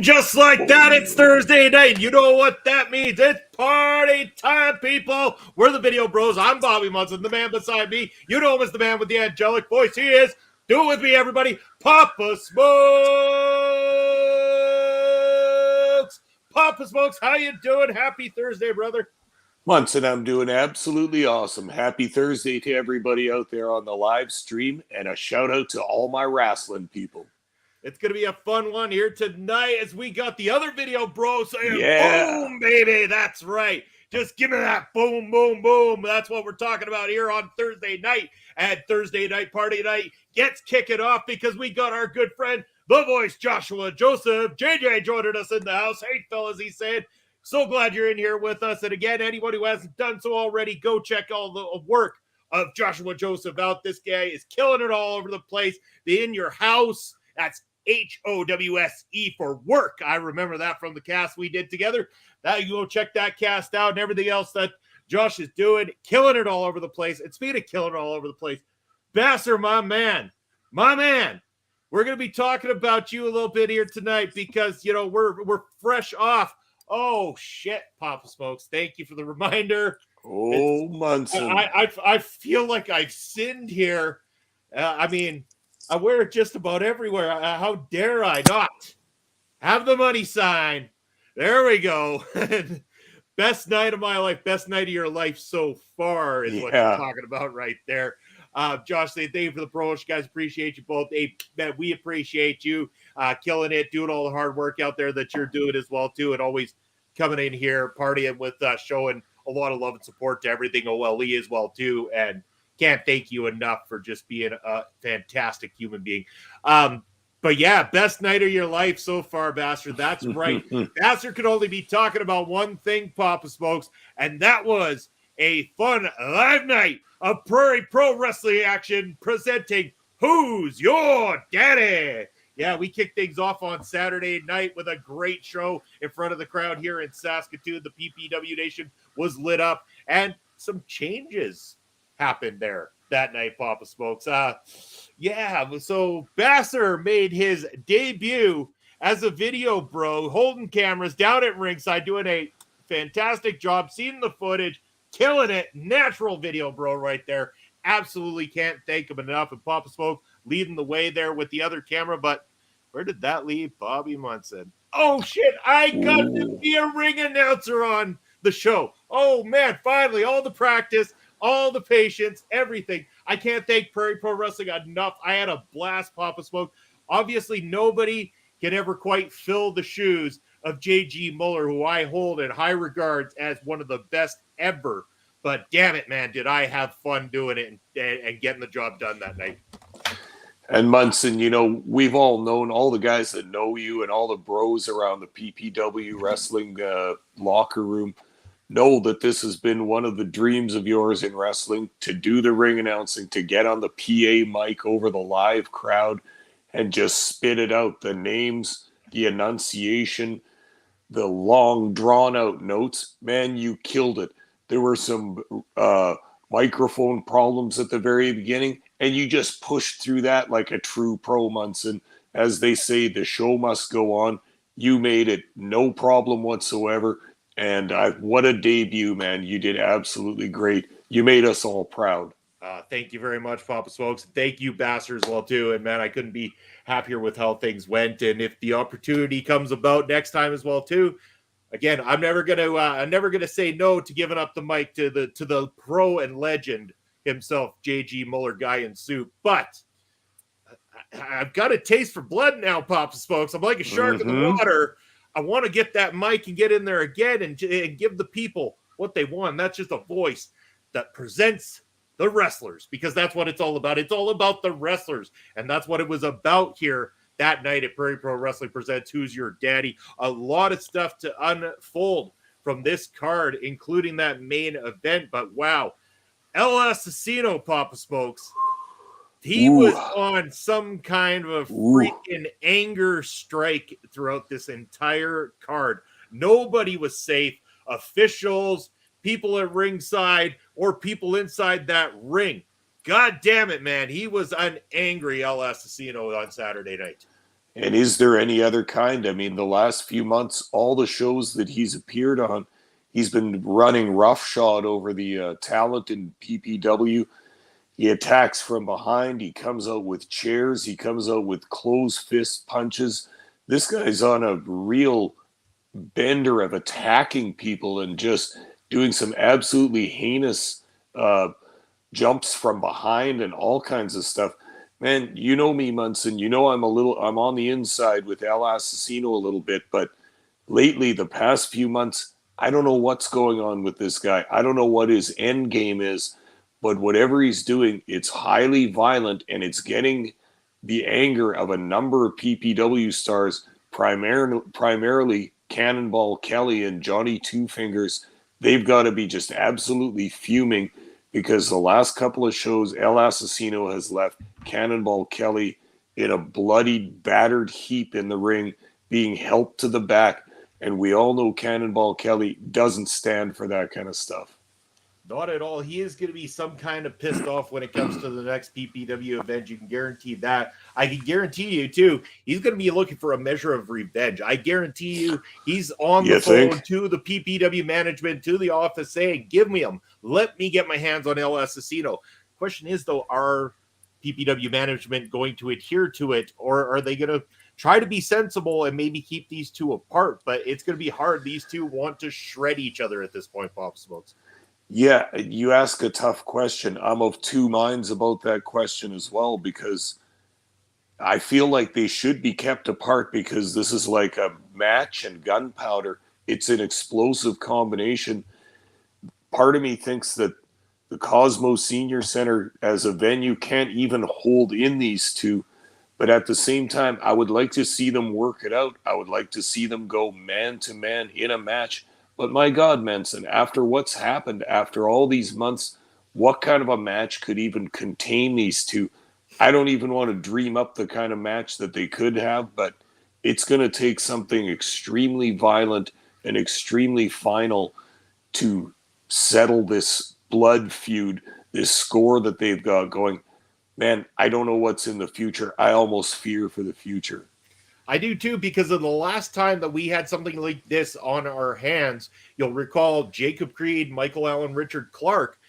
Just like that, it's Thursday night. You know what that means. It's party time, people. We're the Video Bros. I'm Bobby Munson, the man beside me. You know him as the man with the angelic voice. He is, do it with me, everybody, Papa Smokes. Papa Smokes, how you doing? Happy Thursday, brother. Munson, I'm doing absolutely awesome. Happy Thursday to everybody out there on the live stream, and a shout out to all my wrestling people. It's going to be a fun one here tonight as we got the other Video Bros saying, boom, baby. That's right. Just give me that boom, boom, boom. That's what we're talking about here on Thursday night. And Thursday night party night gets kicking off because we got our good friend, the voice, Joshua Joseph. JJ joining us in the house. Hey, fellas, he's saying, so glad you're in here with us. And again, anyone who hasn't done so already, go check all the work of Joshua Joseph out. This guy is killing it all over the place. The In Your House. That's HOWSE for work. I remember that from the cast we did together. Now you go check that cast out and everything else that Josh is doing, killing it all over the place. And speaking of killing it all over the place, Basser, my man, we're going to be talking about you a little bit here tonight because, you know, we're fresh off. Oh, shit, Papa Smokes. Thank you for the reminder. Oh, Munson. I feel like I've sinned here. I mean, I wear it just about everywhere. How dare I not have the money sign? There we go. Best night of my life. Best night of your life so far is what you're talking about right there. Josh, thank you for the promotion. Guys, appreciate you both. Hey, man, we appreciate you killing it, doing all the hard work out there that you're doing as well, too, and always coming in here, partying with us, showing a lot of love and support to everything OLE as well, too, and can't thank you enough for just being a fantastic human being. But yeah, best night of your life so far, Bastard. That's right. Bastard could only be talking about one thing, Papa Smokes, and that was a fun live night of Prairie Pro Wrestling action presenting Who's Your Daddy? Yeah, we kicked things off on Saturday night with a great show in front of the crowd here in Saskatoon. The PPW Nation was lit up, and some changes happened there that night, Papa Smokes. So Basser made his debut as a video bro, holding cameras down at ringside, doing a fantastic job, seeing the footage, killing it. Natural video bro right there. Absolutely can't thank him enough. And Papa Smoke leading the way there with the other camera, but where did that leave Bobby Munson? Oh, shit. I got to be a ring announcer on the show. Oh, man. Finally, all the practice, all the patience, everything. I can't thank Prairie Pro Wrestling enough. I had a blast, Papa Smoke. Obviously, nobody can ever quite fill the shoes of J.G. Muller, who I hold in high regards as one of the best ever. But damn it, man, did I have fun doing it and getting the job done that night. And Munson, you know, we've all known, all the guys that know you and all the bros around the PPW wrestling locker room know that this has been one of the dreams of yours in wrestling, to do the ring announcing, to get on the PA mic over the live crowd and just spit it out. The names, the enunciation, the long drawn-out notes. Man, you killed it. There were some microphone problems at the very beginning, and you just pushed through that like a true pro, Munson. As they say, the show must go on. You made it no problem whatsoever. And what a debut, man. You did absolutely great. You made us all proud. Thank you very much, Papa Smokes. Thank you, Basser, as well, too. And, man, I couldn't be happier with how things went. And if the opportunity comes about next time as well, too, again, I'm never gonna say no to giving up the mic to the pro and legend himself, J.G. Muller, guy in suit. But I've got a taste for blood now, Papa Smokes. I'm like a shark in the water. I want to get that mic and get in there again and give the people what they want. That's just a voice that presents the wrestlers, because that's what it's all about. It's all about the wrestlers, and that's what it was about here that night at Prairie Pro Wrestling Presents Who's Your Daddy. A lot of stuff to unfold from this card, including that main event. But wow, El Asesino, Papa Smokes, he was on some kind of freaking anger strike throughout this entire card. Nobody was safe. Officials, people at ringside, or people inside that ring. God damn it, man. He was an angry El Asesino on Saturday night. And is there any other kind? I mean, the last few months, all the shows that he's appeared on, he's been running roughshod over the talent in PPW. He attacks from behind. He comes out with chairs. He comes out with closed fist punches. This guy's on a real bender of attacking people and just doing some absolutely heinous jumps from behind and all kinds of stuff. Man, you know me, Munson. You know I'm on the inside with El Asesino a little bit, but lately, the past few months, I don't know what's going on with this guy. I don't know what his end game is, but whatever he's doing, it's highly violent, and it's getting the anger of a number of PPW stars, primarily Cannonball Kelly and Johnny Two Fingers. They've got to be just absolutely fuming, because the last couple of shows, El Asesino has left Cannonball Kelly in a bloody, battered heap in the ring, being helped to the back. And we all know Cannonball Kelly doesn't stand for that kind of stuff. Not at all. He is going to be some kind of pissed off when it comes to the next PPW event. You can guarantee that. I can guarantee you, too, he's going to be looking for a measure of revenge. I guarantee you he's on the phone to the PPW management, to the office, saying, give me him. Let me get my hands on El Asesino. Question is, though, are PPW management going to adhere to it, or are they going to try to be sensible and maybe keep these two apart? But it's going to be hard. These two want to shred each other at this point, Pop Smokes. Yeah, you ask a tough question. I'm of two minds about that question as well, because I feel like they should be kept apart, because this is like a match and gunpowder. It's an explosive combination. Part of me thinks that the Cosmos Senior Center as a venue can't even hold in these two. But at the same time, I would like to see them work it out. I would like to see them go man to man in a match. But my God, Manson, after what's happened, after all these months, what kind of a match could even contain these two? I don't even want to dream up the kind of match that they could have, but it's going to take something extremely violent and extremely final to settle this blood feud, this score that they've got going. Man, I don't know what's in the future. I almost fear for the future. I do too, because of the last time that we had something like this on our hands, you'll recall Jacob Creed, Michael Allen, Richard Clark.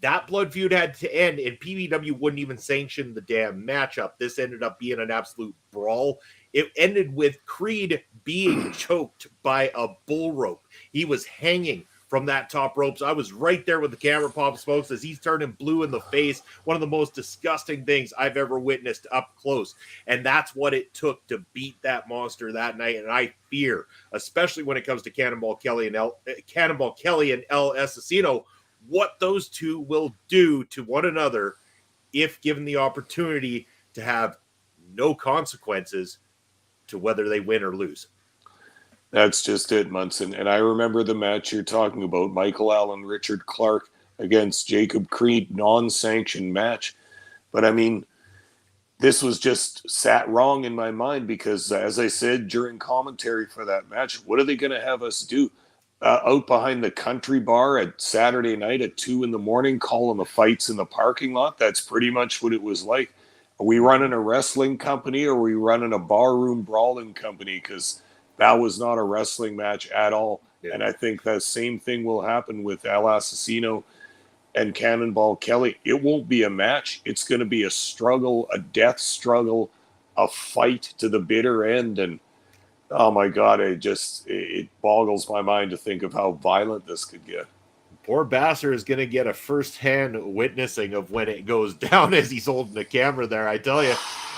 That blood feud had to end, and PPW wouldn't even sanction the damn matchup. This ended up being an absolute brawl. It ended with Creed being choked by a bull rope. He was hanging from that top ropes. I was right there with the camera, Pop Smokes, as he's turning blue in the face. One of the most disgusting things I've ever witnessed up close. And that's what it took to beat that monster that night. And I fear, especially when it comes to Cannonball Kelly and El Assassino, what those two will do to one another if given the opportunity to have no consequences to whether they win or lose. That's just it, Munson. And I remember the match you're talking about, Michael Allen, Richard Clark against Jacob Creed, non-sanctioned match. But I mean, this was just sat wrong in my mind because, as I said during commentary for that match, what are they going to have us do? Out behind the country bar at Saturday night at 2 a.m, calling the fights in the parking lot? That's pretty much what it was like. Are we running a wrestling company or are we running a barroom brawling company? Because that was not a wrestling match at all. Yeah. And I think that same thing will happen with El Assassino and Cannonball Kelly. It won't be a match. It's going to be a struggle, a death struggle, a fight to the bitter end. And oh my God, it boggles my mind to think of how violent this could get. Poor Basser is going to get a first-hand witnessing of when it goes down as he's holding the camera there. I tell you,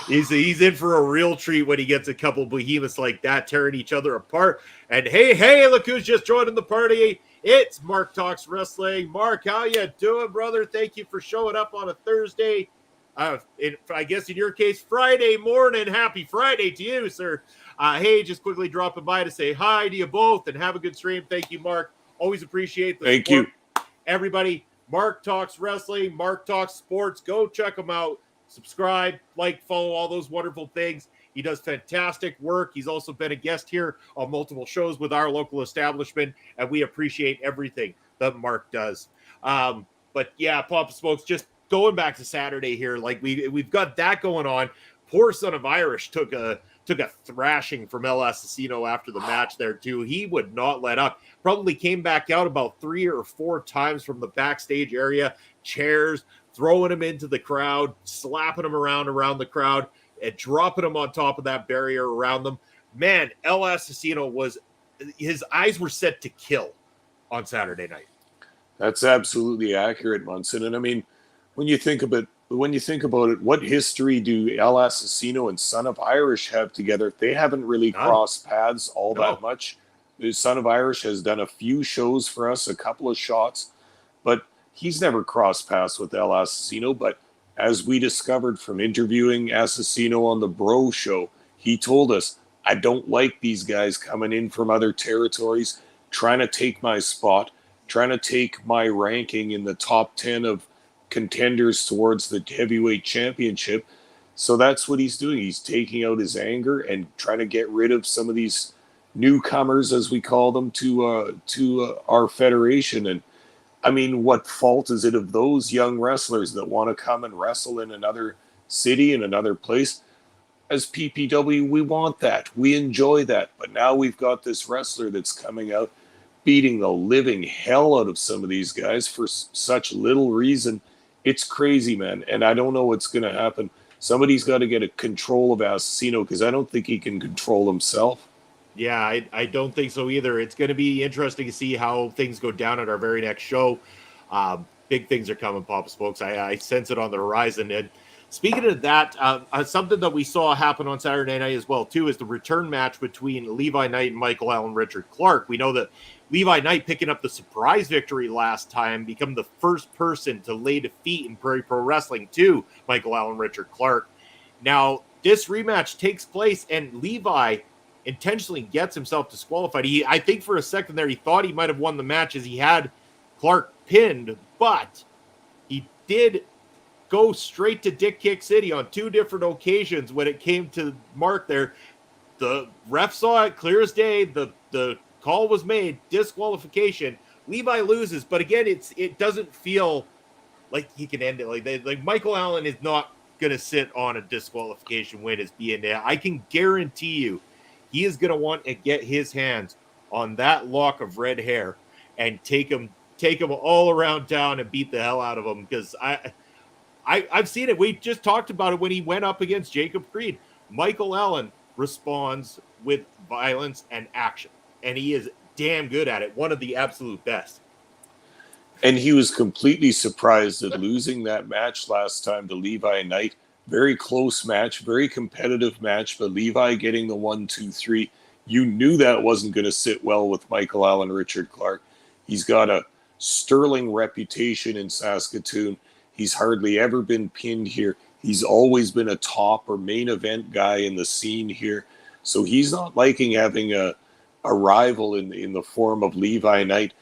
he's in for a real treat when he gets a couple behemoths like that tearing each other apart. And hey, look who's just joining the party. It's Mark Talks Wrestling. Mark, how you doing, brother? Thank you for showing up on a Thursday. I guess in your case, Friday morning. Happy Friday to you, sir. Hey, just quickly dropping by to say hi to you both and have a good stream. Thank you, Mark. Always appreciate the Thank support. You. Everybody, Mark Talks Wrestling, Mark Talks Sports. Go check him out. Subscribe, like, follow, all those wonderful things. He does fantastic work. He's also been a guest here on multiple shows with our local establishment, and we appreciate everything that Mark does. But yeah, Papa Smokes, just going back to Saturday here, like we've got that going on. Poor Son of Irish took a thrashing from El Assassino after the match there too. He would not let up. Probably came back out about 3 or 4 times from the backstage area, chairs, throwing him into the crowd, slapping him around the crowd, and dropping him on top of that barrier around them. Man, El Assassino his eyes were set to kill on Saturday night. That's absolutely accurate, Munson. And I mean, when you think about it, what history do El Assassino and Son of Irish have together? They haven't really crossed paths all that much. The Son of Irish has done a few shows for us, a couple of shots, but he's never crossed paths with El Assassino. But as we discovered from interviewing Assassino on the Bro Show, he told us, I don't like these guys coming in from other territories, trying to take my spot, trying to take my ranking in the top 10 of contenders towards the heavyweight championship. So that's what he's doing. He's taking out his anger and trying to get rid of some of these newcomers, as we call them, to our federation. And I mean, what fault is it of those young wrestlers that want to come and wrestle in another city, in another place? As PPW, we want that. We enjoy that. But now we've got this wrestler that's coming out, beating the living hell out of some of these guys for such little reason. It's crazy, man. And I don't know what's going to happen. Somebody's got to get a control of Assassino because I don't think he can control himself. Yeah, I don't think so either. It's going to be interesting to see how things go down at our very next show. Big things are coming, Papa Smokes. I sense it on the horizon. And speaking of that, something that we saw happen on Saturday night as well, too, is the return match between Levi Knight and Michael Allen Richard Clark. We know that Levi Knight, picking up the surprise victory last time, become the first person to lay defeat in Prairie Pro Wrestling to Michael Allen Richard Clark. Now, this rematch takes place, and Levi intentionally gets himself disqualified. I think for a second there, he thought he might have won the match as he had Clark pinned, but he did go straight to Dick Kick City on 2 different occasions when it came to Mark there. The ref saw it clear as day. The call was made, disqualification. Levi loses, but again, it doesn't feel like he can end it. Like Michael Allen is not going to sit on a disqualification win as being there. I can guarantee you he is going to want to get his hands on that lock of red hair and take him all around town and beat the hell out of him, because I've seen it. We just talked about it when he went up against Jacob Creed. Michael Allen responds with violence and action, and he is damn good at it. One of the absolute best. And he was completely surprised at losing that match last time to Levi Knight. Very close match, very competitive match, but Levi getting the 1, 2, 3. You knew that wasn't going to sit well with Michael Allen Richard Clark. He's got a sterling reputation in Saskatoon. He's hardly ever been pinned here. He's always been a top or main event guy in the scene here. So he's not liking having a rival in the form of Levi Knight,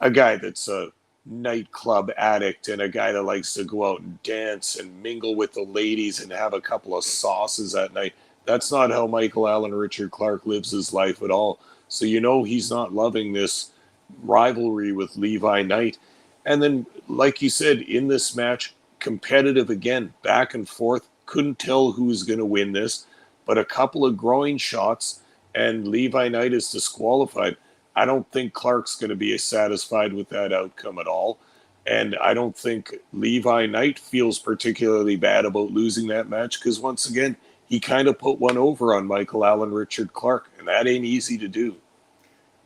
a guy that's a nightclub addict and a guy that likes to go out and dance and mingle with the ladies and have a couple of sauces at night. That's not how Michael Allen Richard Clark lives his life at all. So he's not loving this rivalry with Levi Knight. And then, like you said, in this match, competitive again, back and forth. Couldn't tell who was going to win this, but a couple of groin shots and Levi Knight is disqualified. I don't think Clark's going to be satisfied with that outcome at all. And I don't think Levi Knight feels particularly bad about losing that match, because once again, he kind of put one over on Michael Allen Richard Clark, and that ain't easy to do.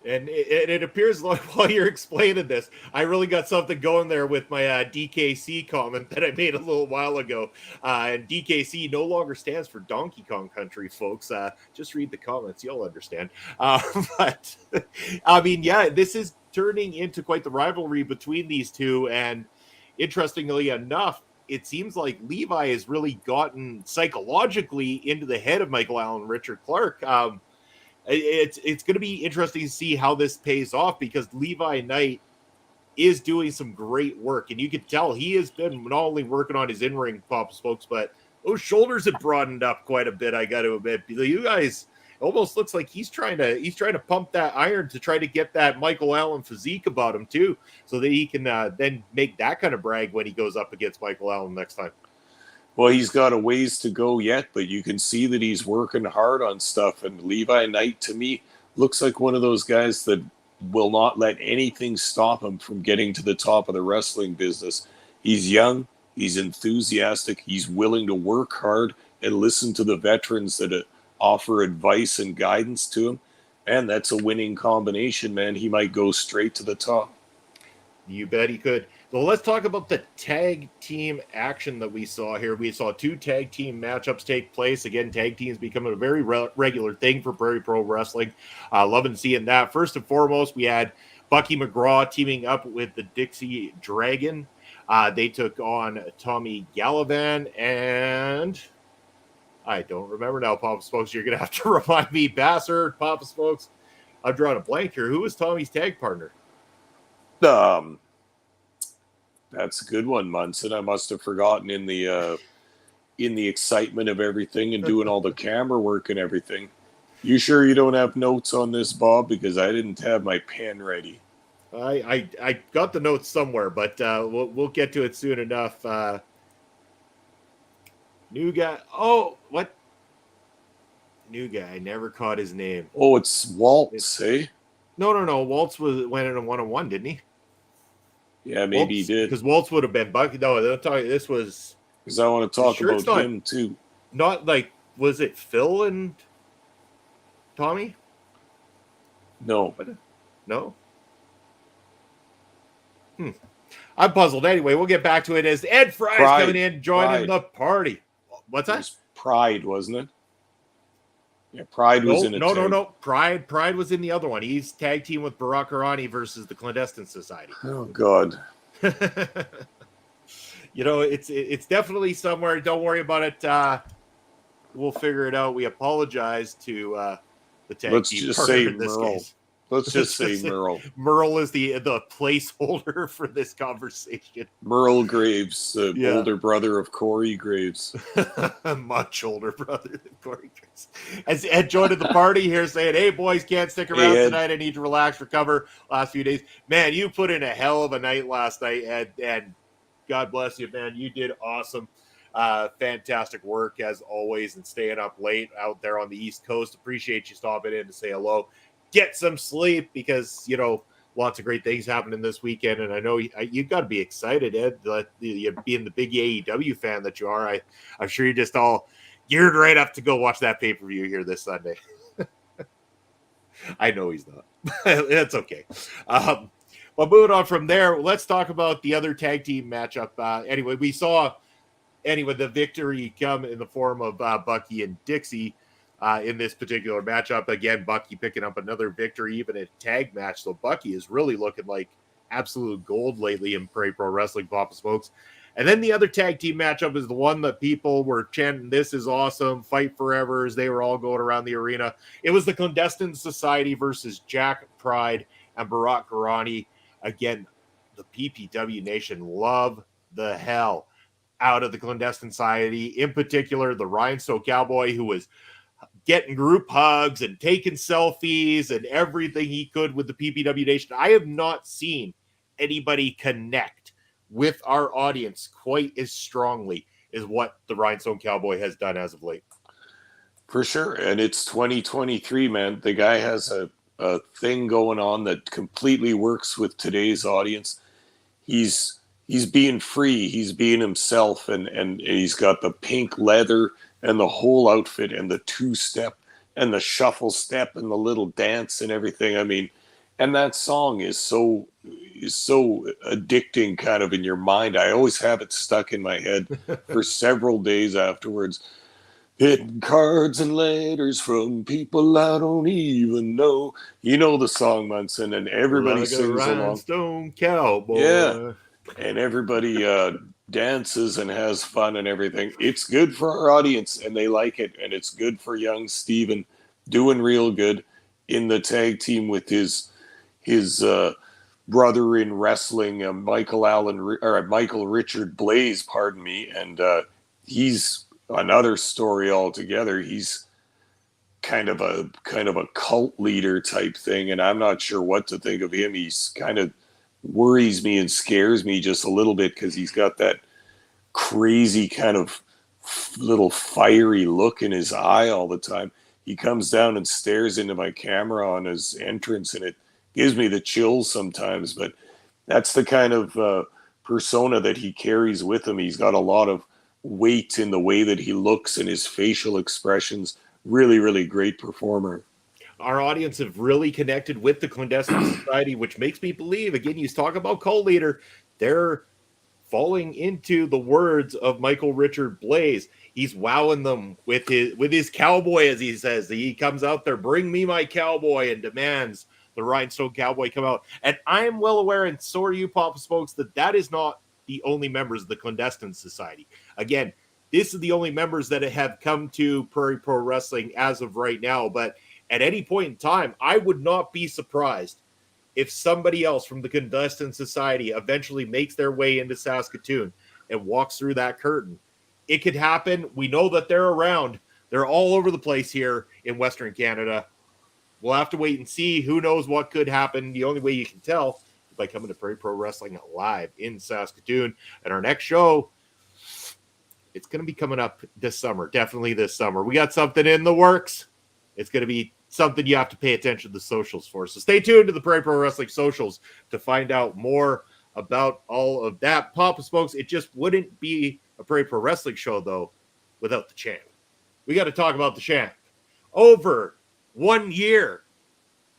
And it appears like while you're explaining this, I really got something going there with my DKC comment that I made a little while ago. And DKC no longer stands for Donkey Kong Country, folks. Just read the comments, you'll understand. But I mean, yeah, this is turning into quite the rivalry between these two. And interestingly enough, it seems like Levi has really gotten psychologically into the head of Michael Allen Richard Clark. It's going to be interesting to see how this pays off, because Levi Knight is doing some great work, and you can tell he has been not only working on his in-ring pop spokes, but those shoulders have broadened up quite a bit. I got to admit, you guys, it almost looks like he's trying to pump that iron to try to get that Michael Allen physique about him too, so that he can then make that kind of brag when he goes up against Michael Allen next time. Well, he's got a ways to go yet, but you can see that he's working hard on stuff. And Levi Knight, to me, looks like one of those guys that will not let anything stop him from getting to the top of the wrestling business. He's young, he's enthusiastic, he's willing to work hard and listen to the veterans that offer advice and guidance to him. And that's a winning combination, man. He might go straight to the top. You bet he could. So let's talk about the tag team action that we saw here. We saw 2 tag team matchups take place. Again, tag teams becoming a very regular thing for Prairie Pro Wrestling. Loving seeing that. First and foremost, we had Bucky McGraw teaming up with the Dixie Dragon. They took on Tommy Gallivan and I don't remember now, Papa Spokes. You're going to have to remind me. Basser, Papa Spokes. I've drawn a blank here. Who was Tommy's tag partner? That's a good one, Munson. I must have forgotten in the excitement of everything and doing all the camera work and everything. You sure you don't have notes on this, Bob? Because I didn't have my pen ready. I got the notes somewhere, but we'll get to it soon enough. New guy. Oh, what? New guy. I never caught his name. Oh, it's Waltz, eh? No. Waltz went in a 1-on-1, didn't he? Yeah, maybe he did. Because Waltz would have been Bucky. No, this was... Because I want to talk about him, too. Not like... Was it Phil and Tommy? No. No? I'm puzzled. Anyway, we'll get back to it as Ed Fry's coming in, joining the party. What's that? It was Pride, wasn't it? Yeah, Pride was in it. No. Pride was in the other one. He's tag team with Barack Arani versus the Clandestine Society. Oh, God. It's definitely somewhere. Don't worry about it. We'll figure it out. We apologize to the tag Let's team just partner say in this Merle. case. Let's just say Merle. Merle is the placeholder for this conversation. Merle Graves, the Yeah. older brother of Corey Graves. Much older brother than Corey Graves. As Ed joined the party here saying, hey, boys, can't stick around tonight. I need to relax, recover last few days. Man, you put in a hell of a night last night, Ed, and God bless you, man. You did awesome. Fantastic work as always, and staying up late out there on the East Coast. Appreciate you stopping in to say hello. Get some sleep because, you know, lots of great things happening this weekend. And I know you've got to be excited, Ed, being the big AEW fan that you are. I'm sure you're just all geared right up to go watch that pay-per-view here this Sunday. I know he's not. That's okay. But moving on from there, let's talk about the other tag team matchup. Anyway, we saw the victory come in the form of Bucky and Dixie in this particular matchup. Again, Bucky picking up another victory, even in a tag match. So Bucky is really looking like absolute gold lately in Prairie Pro Wrestling, Papa Smokes. And then the other tag team matchup is the one that people were chanting, this is awesome, fight forever, as they were all going around the arena. It was the Clandestine Society versus Jack Pride and Barack Garani. Again, the PPW Nation love the hell out of the Clandestine Society, in particular the Rhinestone Cowboy, who was getting group hugs and taking selfies and everything he could with the PPW Nation. I have not seen anybody connect with our audience quite as strongly as what the Rhinestone Cowboy has done as of late. For sure. And it's 2023, man. The guy has a thing going on that completely works with today's audience. He's being free. He's being himself, and he's got the pink leather and the whole outfit and the two-step and the shuffle step and the little dance and everything. I mean, and that song is so addicting kind of in your mind. I always have it stuck in my head for several days afterwards. Hitting cards and letters from people I don't even know. You know the song, Munson, and everybody like sings along. Rhinestone Cowboy. Yeah. And everybody dances and has fun and everything. It's good for our audience, and they like it. And it's good for young Steven doing real good in the tag team with his brother in wrestling, Michael Richard Blaze, pardon me. And he's another story altogether. He's kind of a cult leader type thing, and I'm not sure what to think of him. He's kind of worries me and scares me just a little bit because he's got that crazy kind of little fiery look in his eye all the time. He comes down and stares into my camera on his entrance, and it gives me the chills sometimes. But that's the kind of persona that he carries with him. He's got a lot of weight in the way that he looks and his facial expressions. Really, really great performer. Our audience have really connected with the Clandestine Society, which makes me believe, again, you talk about cult leader, they're falling into the words of Michael Richard Blaze. He's wowing them with his cowboy, as he says. He comes out there, bring me my cowboy, and demands the Rhinestone Cowboy come out. And I'm well aware, and so are you, Papa Smokes, that is not the only members of the Clandestine Society. Again, this is the only members that have come to Prairie Pro Wrestling as of right now, but at any point in time, I would not be surprised if somebody else from the Clandestine Society eventually makes their way into Saskatoon and walks through that curtain. It could happen. We know that they're around. They're all over the place here in Western Canada. We'll have to wait and see. Who knows what could happen. The only way you can tell is by coming to Prairie Pro Wrestling live in Saskatoon. And our next show, it's going to be coming up this summer. Definitely this summer. We got something in the works. It's going to be something you have to pay attention to the socials for. So stay tuned to the Prairie Pro Wrestling socials to find out more about all of that. Papa Smokes, it just wouldn't be a Prairie Pro Wrestling show, though, without the champ. We got to talk about the champ. Over 1 year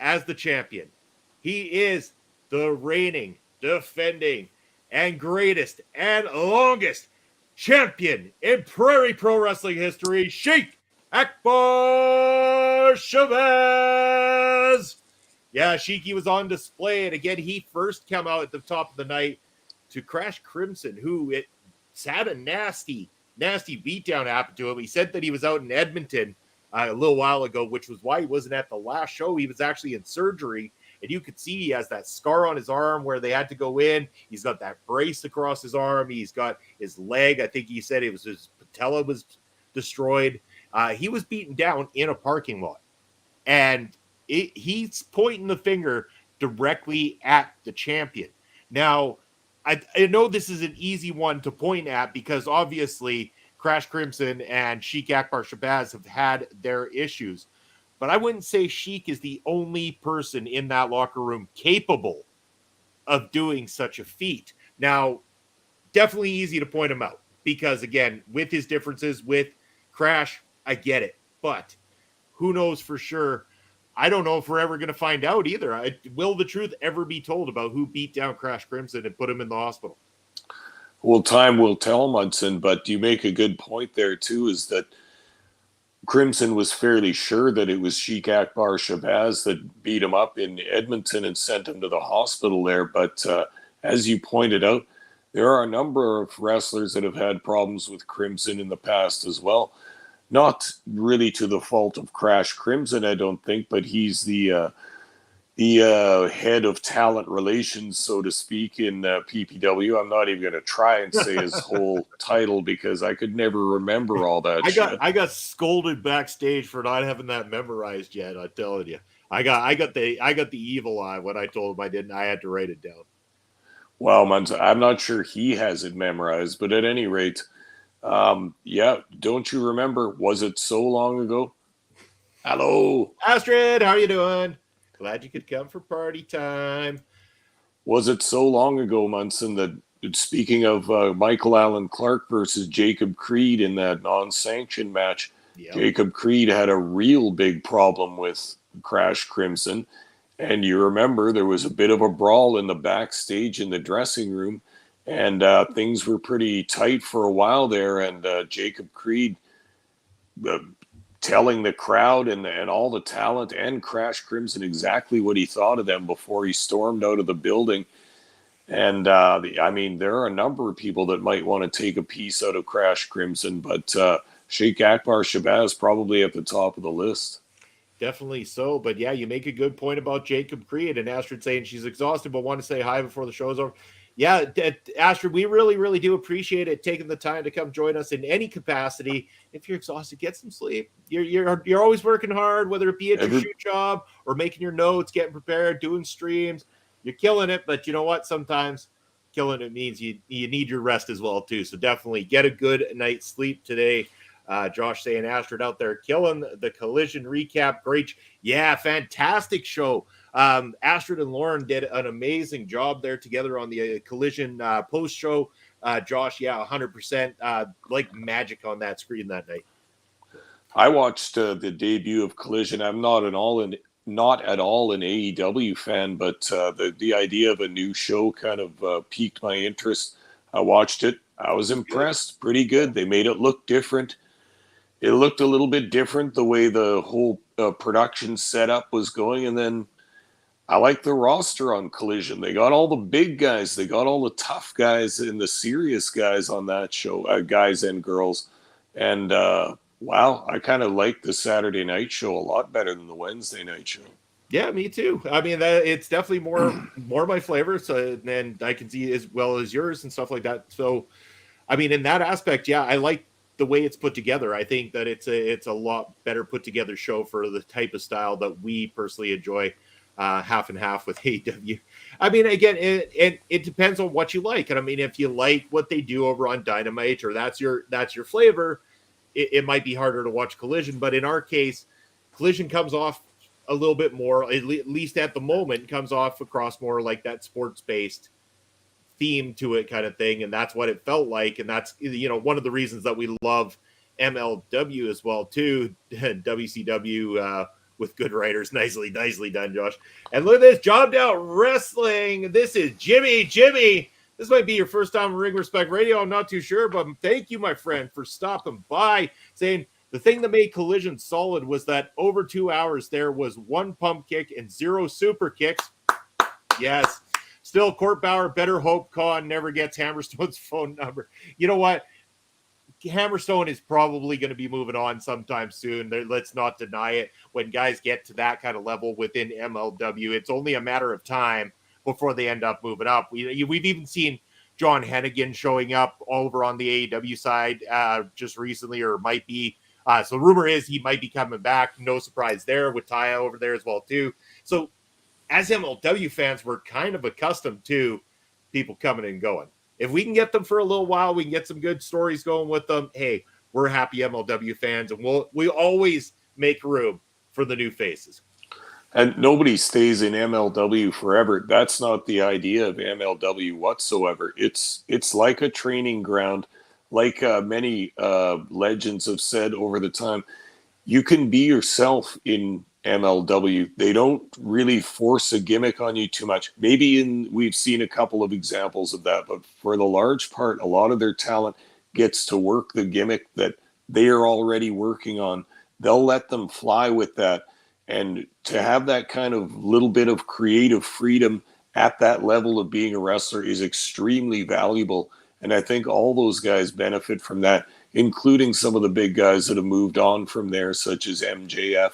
as the champion. He is the reigning, defending, and greatest and longest champion in Prairie Pro Wrestling history, Sheik Akbar Shabaz. Yeah, Sheiky was on display, and again, he first came out at the top of the night to Crash Crimson, who had a nasty beatdown happen to him. He said that he was out in Edmonton a little while ago, which was why he wasn't at the last show. He was actually in surgery, and you could see he has that scar on his arm where they had to go in. He's got that brace across his arm. He's got his leg. I think he said it was his patella was destroyed. He was beaten down in a parking lot, and he's pointing the finger directly at the champion. Now, I know this is an easy one to point at because obviously Crash Crimson and Sheik Akbar Shabaz have had their issues, but I wouldn't say Sheik is the only person in that locker room capable of doing such a feat. Now, definitely easy to point him out because, again, with his differences with Crash, I get it, but who knows for sure? I don't know if we're ever going to find out either. Will the truth ever be told about who beat down Crash Crimson and put him in the hospital? Well, time will tell, Munson, but you make a good point there, too, is that Crimson was fairly sure that it was Sheik Akbar Shabaz that beat him up in Edmonton and sent him to the hospital there. But as you pointed out, there are a number of wrestlers that have had problems with Crimson in the past as well. Not really to the fault of Crash Crimson, I don't think, but he's the head of talent relations, so to speak, in PPW. I'm not even going to try and say his whole title because I could never remember all that shit. I got scolded backstage for not having that memorized yet. I'm telling you, I got the evil eye when I told him I didn't. I had to write it down. Well, I'm not sure he has it memorized, but at any rate. Yeah, don't you remember? Was it so long ago? Hello, Astrid, how are you doing? Glad you could come for party time. Was it so long ago, Munson, that speaking of Michael Allen Clark versus Jacob Creed in that non-sanctioned match, Jacob Creed had a real big problem with Crash Crimson, and you remember there was a bit of a brawl in the backstage in the dressing room. And things were pretty tight for a while there. And Jacob Creed telling the crowd and all the talent and Crash Crimson exactly what he thought of them before he stormed out of the building. And, I mean, there are a number of people that might want to take a piece out of Crash Crimson. But Sheik Akbar Shabaz probably at the top of the list. Definitely so. But, yeah, you make a good point about Jacob Creed. And Astrid saying she's exhausted but want to say hi before the show's over. Yeah, Astrid, we really, really do appreciate it taking the time to come join us in any capacity. If you're exhausted, get some sleep. You're always working hard, whether it be at your shoot job or making your notes, getting prepared, doing streams. You're killing it, but you know what? Sometimes killing it means you need your rest as well too. So definitely get a good night's sleep today. Josh saying Astrid out there killing the Collision recap. Great. Yeah, fantastic show. Astrid and Lauren did an amazing job there together on the Collision post show. Josh, yeah, 100% like magic on that screen that night. I watched the debut of Collision. I'm not at all an AEW fan, but the idea of a new show kind of piqued my interest. I watched it. I was impressed. Pretty good. They made it look different. It looked a little bit different the way the whole production setup was going. And then I like the roster on Collision. They got all the big guys. They got all the tough guys and the serious guys on that show, guys and girls. And wow, I kind of like the Saturday night show a lot better than the Wednesday night show. Yeah, me too. I mean, it's definitely more my flavor. So then I can see as well as yours and stuff like that. So, I mean, in that aspect, yeah, I like the way it's put together. I think that it's a lot better put together show for the type of style that we personally enjoy. Half and half with AEW. I mean, again, it depends on what you like. And I mean, if you like what they do over on Dynamite or that's your flavor, it might be harder to watch Collision. But in our case, Collision comes off a little bit more, at least at the moment, comes off across more like that sports-based theme to it kind of thing. And that's what it felt like. And that's, one of the reasons that we love MLW as well, too. WCW, with good writers. Nicely done, Josh. And look at this, Jobbed Out Wrestling. This is Jimmy. This might be your first time on Ring Respect Radio. I'm not too sure, but thank you, my friend, for stopping by, saying the thing that made Collision solid was that over 2 hours there was one pump kick and 0 super kicks. Yes. Still, Court Bauer, better hope Khan never gets Hammerstone's phone number. You know what? Hammerstone is probably going to be moving on sometime soon. Let's not deny it. When guys get to that kind of level within MLW, it's only a matter of time before they end up moving up. We've even seen John Hennigan showing up over on the AEW side just recently, or might be. So rumor is he might be coming back. No surprise there with Taya over there as well too. So as MLW fans, we're kind of accustomed to people coming and going. If we can get them for a little while, we can get some good stories going with them. Hey, we're happy MLW fans, and we always make room for the new faces. And nobody stays in MLW forever. That's not the idea of MLW whatsoever. It's like a training ground, like many legends have said over the time. You can be yourself in MLW. They don't really force a gimmick on you too much. We've seen a couple of examples of that, but for the large part, a lot of their talent gets to work the gimmick that they are already working on. They'll let them fly with that. And to have that kind of little bit of creative freedom at that level of being a wrestler is extremely valuable. And I think all those guys benefit from that, including some of the big guys that have moved on from there, such as MJF,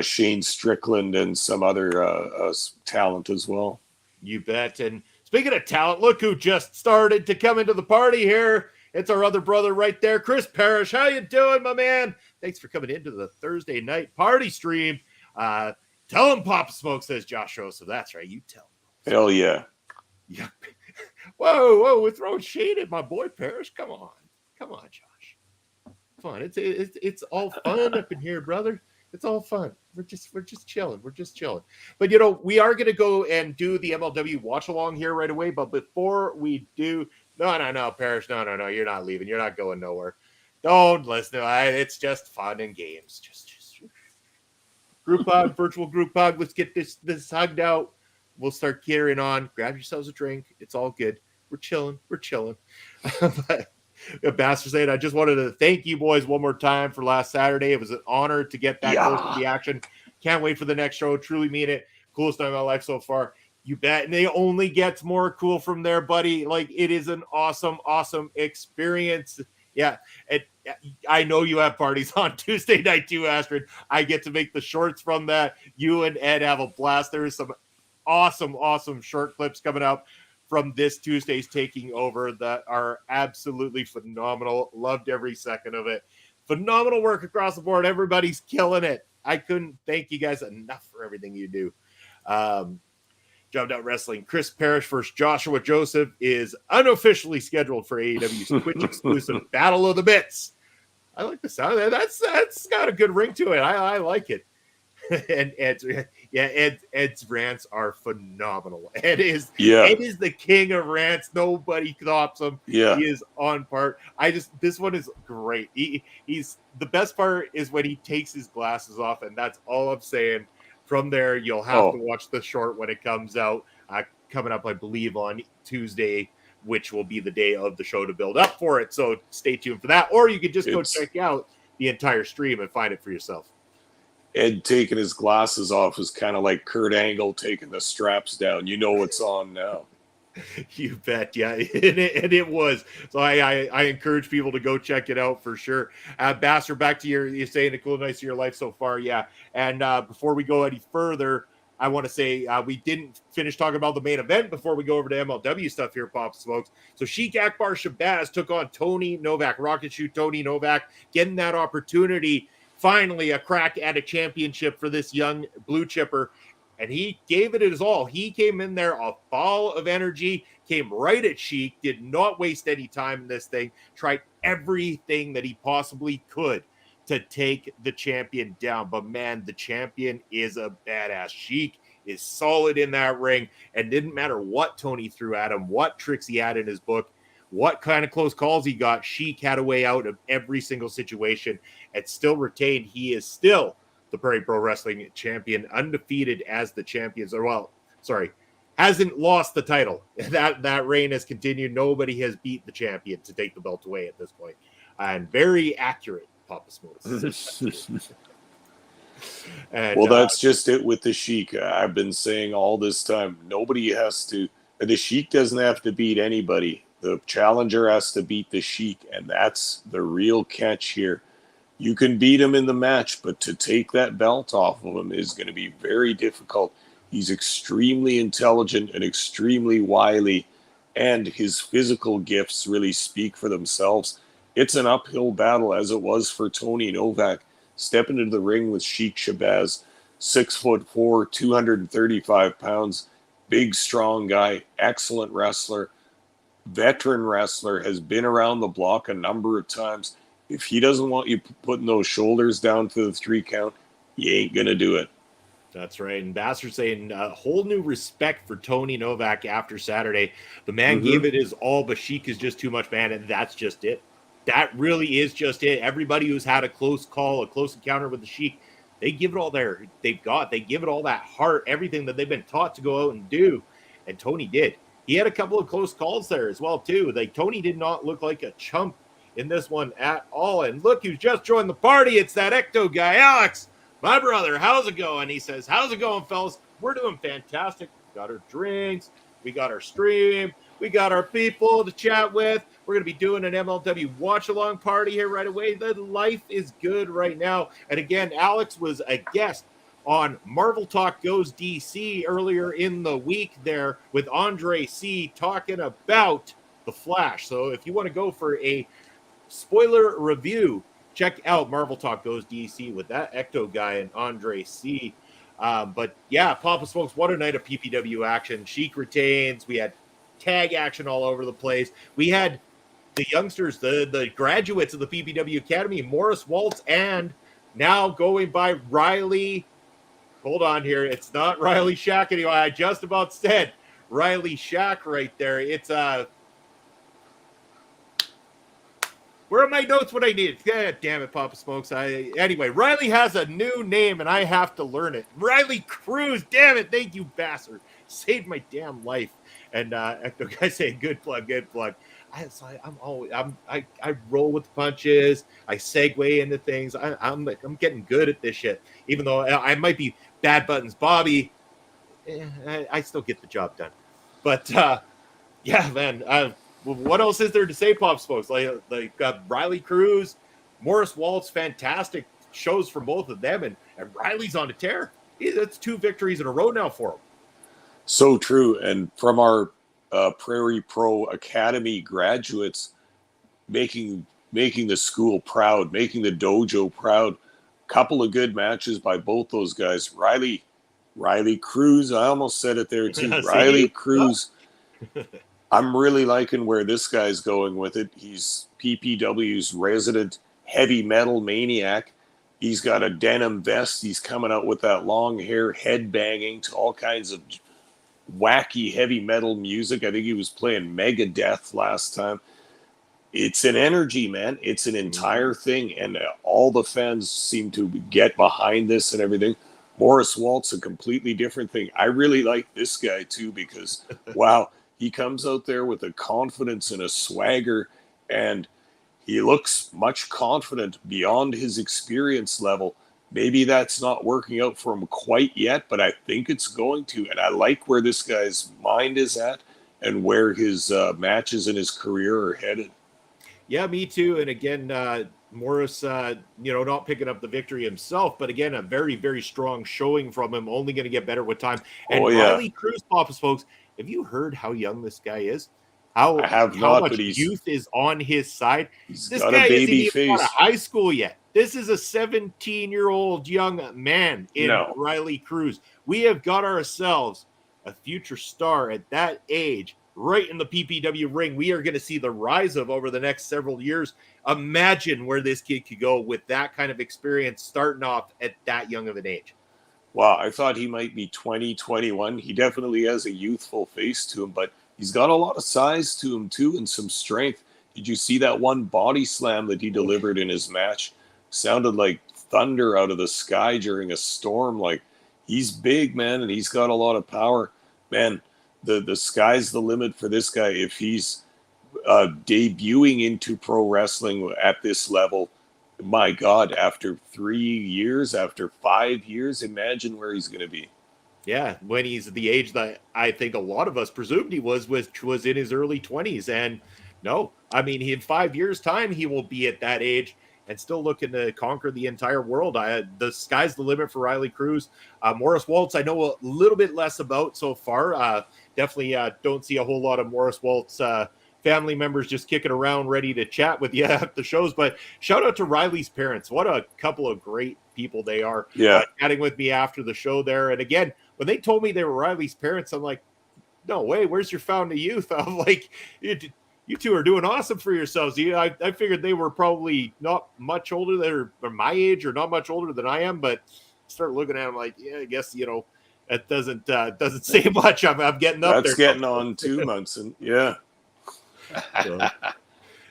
Shane Strickland, and some other talent as well. You bet. And speaking of talent, look who just started to come into the party here. It's our other brother right there, Chris Parrish. How you doing, my man? Thanks for coming into the Thursday night party stream. Tell him Papa Smoke says Josh Rosa. That's right. You tell him. Hell yeah. Yeah. Whoa, we're throwing shade at my boy Parrish. Come on, Josh. Come on. It's all fun up in here, brother. It's all fun. We're just chilling. But we are going to go and do the MLW watch along here right away. But before we do, no, Parrish, no, you're not leaving. You're not going nowhere. Don't listen. It's just fun and games. Just group hug, virtual group hug. Let's get this hugged out. We'll start carrying on. Grab yourselves a drink. It's all good. We're chilling. But Bastard saying, I just wanted to thank you boys one more time for last Saturday. It was an honor to get that close to the action. Can't wait for the next show. Truly mean it. Coolest time of my life so far. You bet. And they only gets more cool from there, buddy. Like, it is an awesome experience. Yeah. I know you have parties on Tuesday night too, Astrid. I get to make the shorts from that. You and Ed have a blast. There's some awesome short clips coming up from this Tuesday's taking over that are absolutely phenomenal. Loved every second of it. Phenomenal work across the board. Everybody's killing it. I couldn't thank you guys enough for everything you do. Jumped Out Wrestling. Chris Parrish versus Joshua Joseph is unofficially scheduled for AEW's Twitch exclusive Battle of the Bits. I like the sound. That's got a good ring to it. I like it. And Ed's rants are phenomenal. Ed is the king of rants. Nobody tops him. Yeah. He is on part. This one is great. He's the best part is when he takes his glasses off, and that's all I'm saying. From there, you'll have to watch the short when it comes out, coming up, I believe, on Tuesday, which will be the day of the show to build up for it. So stay tuned for that. Or you could just go check out the entire stream and find it for yourself. Ed taking his glasses off is kind of like Kurt Angle taking the straps down. You know what's on now. You bet, yeah, and it was. So I encourage people to go check it out for sure. Bastard, back to you're saying the cool nights of your life so far, yeah. And before we go any further, I want to say we didn't finish talking about the main event before we go over to MLW stuff here, Pop Smokes. So Sheik Akbar Shabaz took on Tony Novak, Rocket Shoe Tony Novak, getting that opportunity, finally a crack at a championship for this young blue chipper. And he gave it his all. He came in there a ball of energy, came right at Sheik, did not waste any time in this thing, tried everything that he possibly could to take the champion down. But man, the champion is a badass. Sheik is solid in that ring, and didn't matter what Tony threw at him, what tricks he had in his book, what kind of close calls he got, Sheik had a way out of every single situation and still retained. He is still the Prairie Pro Wrestling champion, undefeated as the champions. Hasn't lost the title. That reign has continued. Nobody has beat the champion to take the belt away at this point. And very accurate, Papa Smooth. Well, that's just it with the Sheik. I've been saying all this time, nobody has to, the Sheik doesn't have to beat anybody. The challenger has to beat the Sheik, and that's the real catch here. You can beat him in the match, but to take that belt off of him is going to be very difficult. He's extremely intelligent and extremely wily, and his physical gifts really speak for themselves. It's an uphill battle, as it was for Tony Novak. Stepping into the ring with Sheik Shabaz, 6'4", 235 pounds, big, strong guy, excellent wrestler, veteran wrestler, has been around the block a number of times. If he doesn't want you putting those shoulders down for the 3 count, you ain't going to do it. That's right. And Basser's saying a whole new respect for Tony Novak after Saturday. The man gave it his all, but Sheik is just too much, man, and that's just it. That really is just it. Everybody who's had a close call, a close encounter with the Sheik, they give it all they give it all that heart, everything that they've been taught to go out and do. And Tony did. He had a couple of close calls there as well, too. Like, Tony did not look like a chump in this one at all. And look, who's just joined the party. It's that Ecto guy, Alex, my brother. How's it going? He says, how's it going, fellas? We're doing fantastic. We got our drinks. We got our stream. We got our people to chat with. We're going to be doing an MLW watch-along party here right away. The life is good right now. And again, Alex was a guest on Marvel Talk Goes DC earlier in the week there with Andre C. talking about The Flash. So if you want to go for a spoiler review, check out Marvel Talk Goes DC with that Ecto guy and Andre C. But yeah, Papa Smokes, what a night of PPW action. Sheik retains. We had tag action all over the place. We had the youngsters, the graduates of the PPW Academy, Morris Waltz, and now going by Riley. Hold on here. It's not Riley Shack anymore. I just about said Riley Shack right there. It's where are my notes when I need it? God damn it, Papa Smokes. Anyway, Riley has a new name and I have to learn it. Riley Cruz. Damn it. Thank you, bastard. Saved my damn life. And Ecto guy saying good plug, good plug. I roll with the punches. I segue into things. I'm getting good at this shit. Even though I might be Bad Buttons Bobby, I still get the job done. But yeah, man. What else is there to say, Pop Smokes? Like Riley Cruz, Morris Waltz, fantastic shows from both of them, and Riley's on a tear. That's 2 victories in a row now for him. So true. And from our Prairie Pro Academy graduates, making the school proud, making the dojo proud. Couple of good matches by both those guys. Riley Cruz, I almost said it there too. Riley Cruz. I'm really liking where this guy's going with it. He's PPW's resident heavy metal maniac. He's got a denim vest. He's coming out with that long hair, head banging to all kinds of wacky heavy metal music. I think he was playing Megadeth last time. It's an energy, man. It's an entire thing, and all the fans seem to get behind this and everything. Morris Waltz, a completely different thing. I really like this guy too because, wow, he comes out there with a confidence and a swagger, and he looks much confident beyond his experience level. Maybe that's not working out for him quite yet, but I think it's going to. And I like where this guy's mind is at and where his matches in his career are headed. Yeah, me too. And again, Morris, not picking up the victory himself, but again, a very, very strong showing from him. Only going to get better with time. And Riley Cruz, Papa's folks, have you heard how young this guy is? How much youth is on his side? This guy isn't even out of high school yet. This is a 17-year-old young man in Riley Cruz. We have got ourselves a future star at that age, right in the PPW ring. We are going to see the rise of over the next several years. Imagine where this kid could go with that kind of experience starting off at that young of an age. Wow, I thought he might be 20, 21. He definitely has a youthful face to him, but he's got a lot of size to him too and some strength. Did you see that one body slam that he delivered in his match? Sounded like thunder out of the sky during a storm. Like, he's big, man, and he's got a lot of power. Man, the sky's the limit for this guy. If he's debuting into pro wrestling at this level, my God, after 3 years, after 5 years, imagine where he's going to be. Yeah, when he's the age that I think a lot of us presumed he was, which was in his early 20s. And No, I mean, in 5 years' time, he will be at that age and still looking to conquer the entire world. The sky's the limit for Riley Cruz. Morris Waltz, I know a little bit less about so far. Definitely don't see a whole lot of Morris Waltz family members just kicking around ready to chat with you at the shows. But shout out to Riley's parents. What a couple of great people they are. Yeah. Chatting with me after the show there. And again, when they told me they were Riley's parents, I'm like, no way, where's your fountain of youth? I'm like, you two are doing awesome for yourselves. I figured they were probably not much older than or my age or not much older than I am, but start looking at them like, yeah, I guess, it doesn't say much. I'm getting up there. That's getting on 2 months. And yeah. So,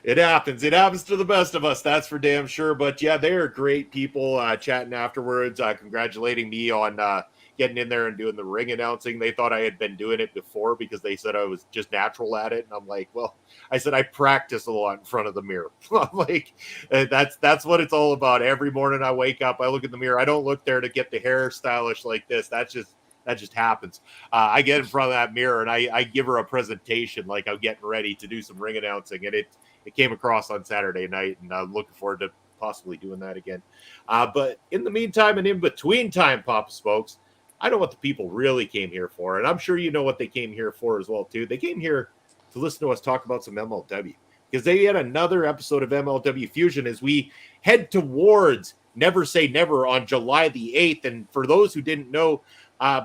it happens. It happens to the best of us. That's for damn sure. But yeah, they are great people chatting afterwards, congratulating me on getting in there and doing the ring announcing. They thought I had been doing it before because they said I was just natural at it. And I'm like, well, I said, I practice a lot in front of the mirror. I'm like, that's what it's all about. Every morning I wake up, I look in the mirror. I don't look there to get the hair stylish like this. That just happens. I get in front of that mirror and I give her a presentation like I'm getting ready to do some ring announcing. And it came across on Saturday night, and I'm looking forward to possibly doing that again. But in the meantime and in between time, Papa Smokes, I know what the people really came here for, and I'm sure you know what they came here for as well, too. They came here to listen to us talk about some MLW, because they had another episode of MLW Fusion as we head towards Never Say Never on July the 8th. And for those who didn't know,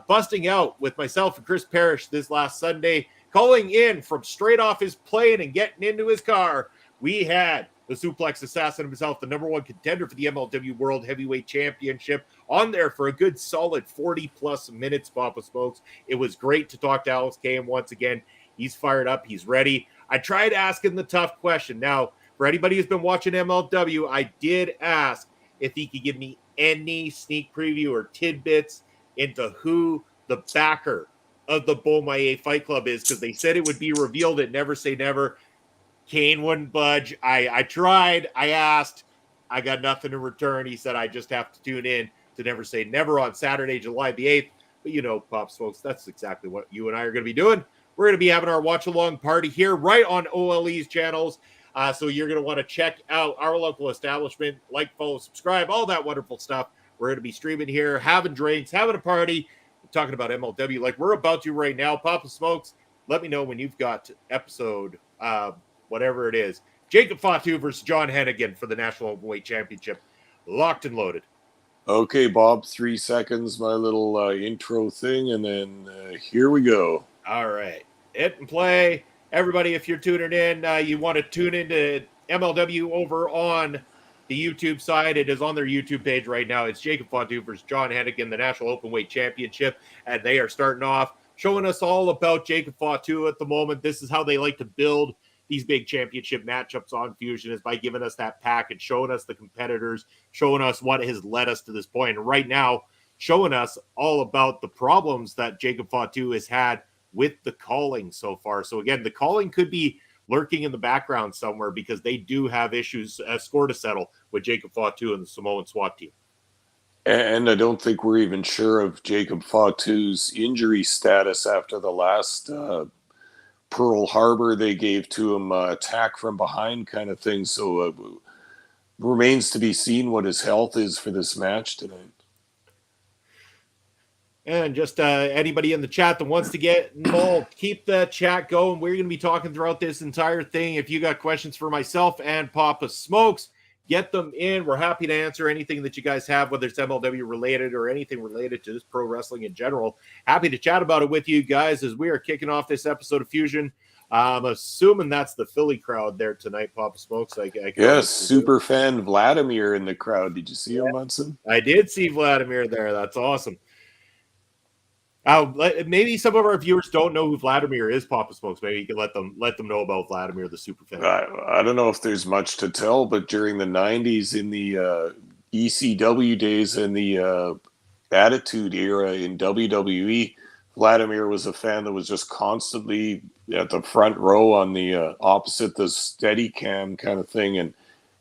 busting out with myself and Chris Parrish this last Sunday, calling in from straight off his plane and getting into his car, we had the suplex assassin himself, the number one contender for the MLW World Heavyweight Championship, on there for a good solid 40-plus minutes, Papa Smokes. It was great to talk to Alex Kane once again. He's fired up. He's ready. I tried asking the tough question. Now, for anybody who's been watching MLW, I did ask if he could give me any sneak preview or tidbits into who the backer of the Beaumaye Fight Club is, because they said it would be revealed at Never Say Never. Kane wouldn't budge. I tried. I asked. I got nothing in return. He said I just have to tune in to Never Say Never on Saturday, July the 8th. But Pops, folks, that's exactly what you and I are going to be doing. We're going to be having our watch-along party here right on OLE's channels. So you're going to want to check out our local establishment, like, follow, subscribe, all that wonderful stuff. We're going to be streaming here, having drinks, having a party, talking about MLW like we're about to right now. Papa Smokes, let me know when you've got episode whatever it is. Jacob Fatu versus John Hennigan for the National Openweight Championship. Locked and loaded. Okay, Bob, 3 seconds, my little intro thing, and then here we go. All right. Hit and play. Everybody, if you're tuning in, you want to tune into MLW over on the YouTube side. It is on their YouTube page right now. It's Jacob Fatu versus John Hennigan, the National Openweight Championship, and they are starting off showing us all about Jacob Fatu at the moment. This is how they like to build these big championship matchups on Fusion, is by giving us that package, showing us the competitors, showing us what has led us to this point. And right now, showing us all about the problems that Jacob Fatu has had with the calling so far. So again, the calling could be lurking in the background somewhere, because they do have issues, score to settle with Jacob Fatu and the Samoan SWAT team. And I don't think we're even sure of Jacob Fatu's injury status after the last Pearl Harbor they gave to him, attack from behind kind of thing. So remains to be seen what his health is for this match tonight. And just anybody in the chat that wants to get involved, keep the chat going. We're going to be talking throughout this entire thing. If you got questions for myself and Papa Smokes, get them in. We're happy to answer anything that you guys have, whether it's MLW related or anything related to just pro wrestling in general. Happy to chat about it with you guys as we are kicking off this episode of Fusion. I'm assuming that's the Philly crowd there tonight, Papa Smokes. Yes, super fan Vladimir in the crowd. Did you see him, Munson? I did see Vladimir there. That's awesome. Maybe some of our viewers don't know who Vladimir is, Papa Smokes. Maybe you can let them know about Vladimir, the superfan. I don't know if there's much to tell, but during the 90s, in the ECW days and the Attitude Era in WWE, Vladimir was a fan that was just constantly at the front row on the opposite the Steadicam kind of thing, and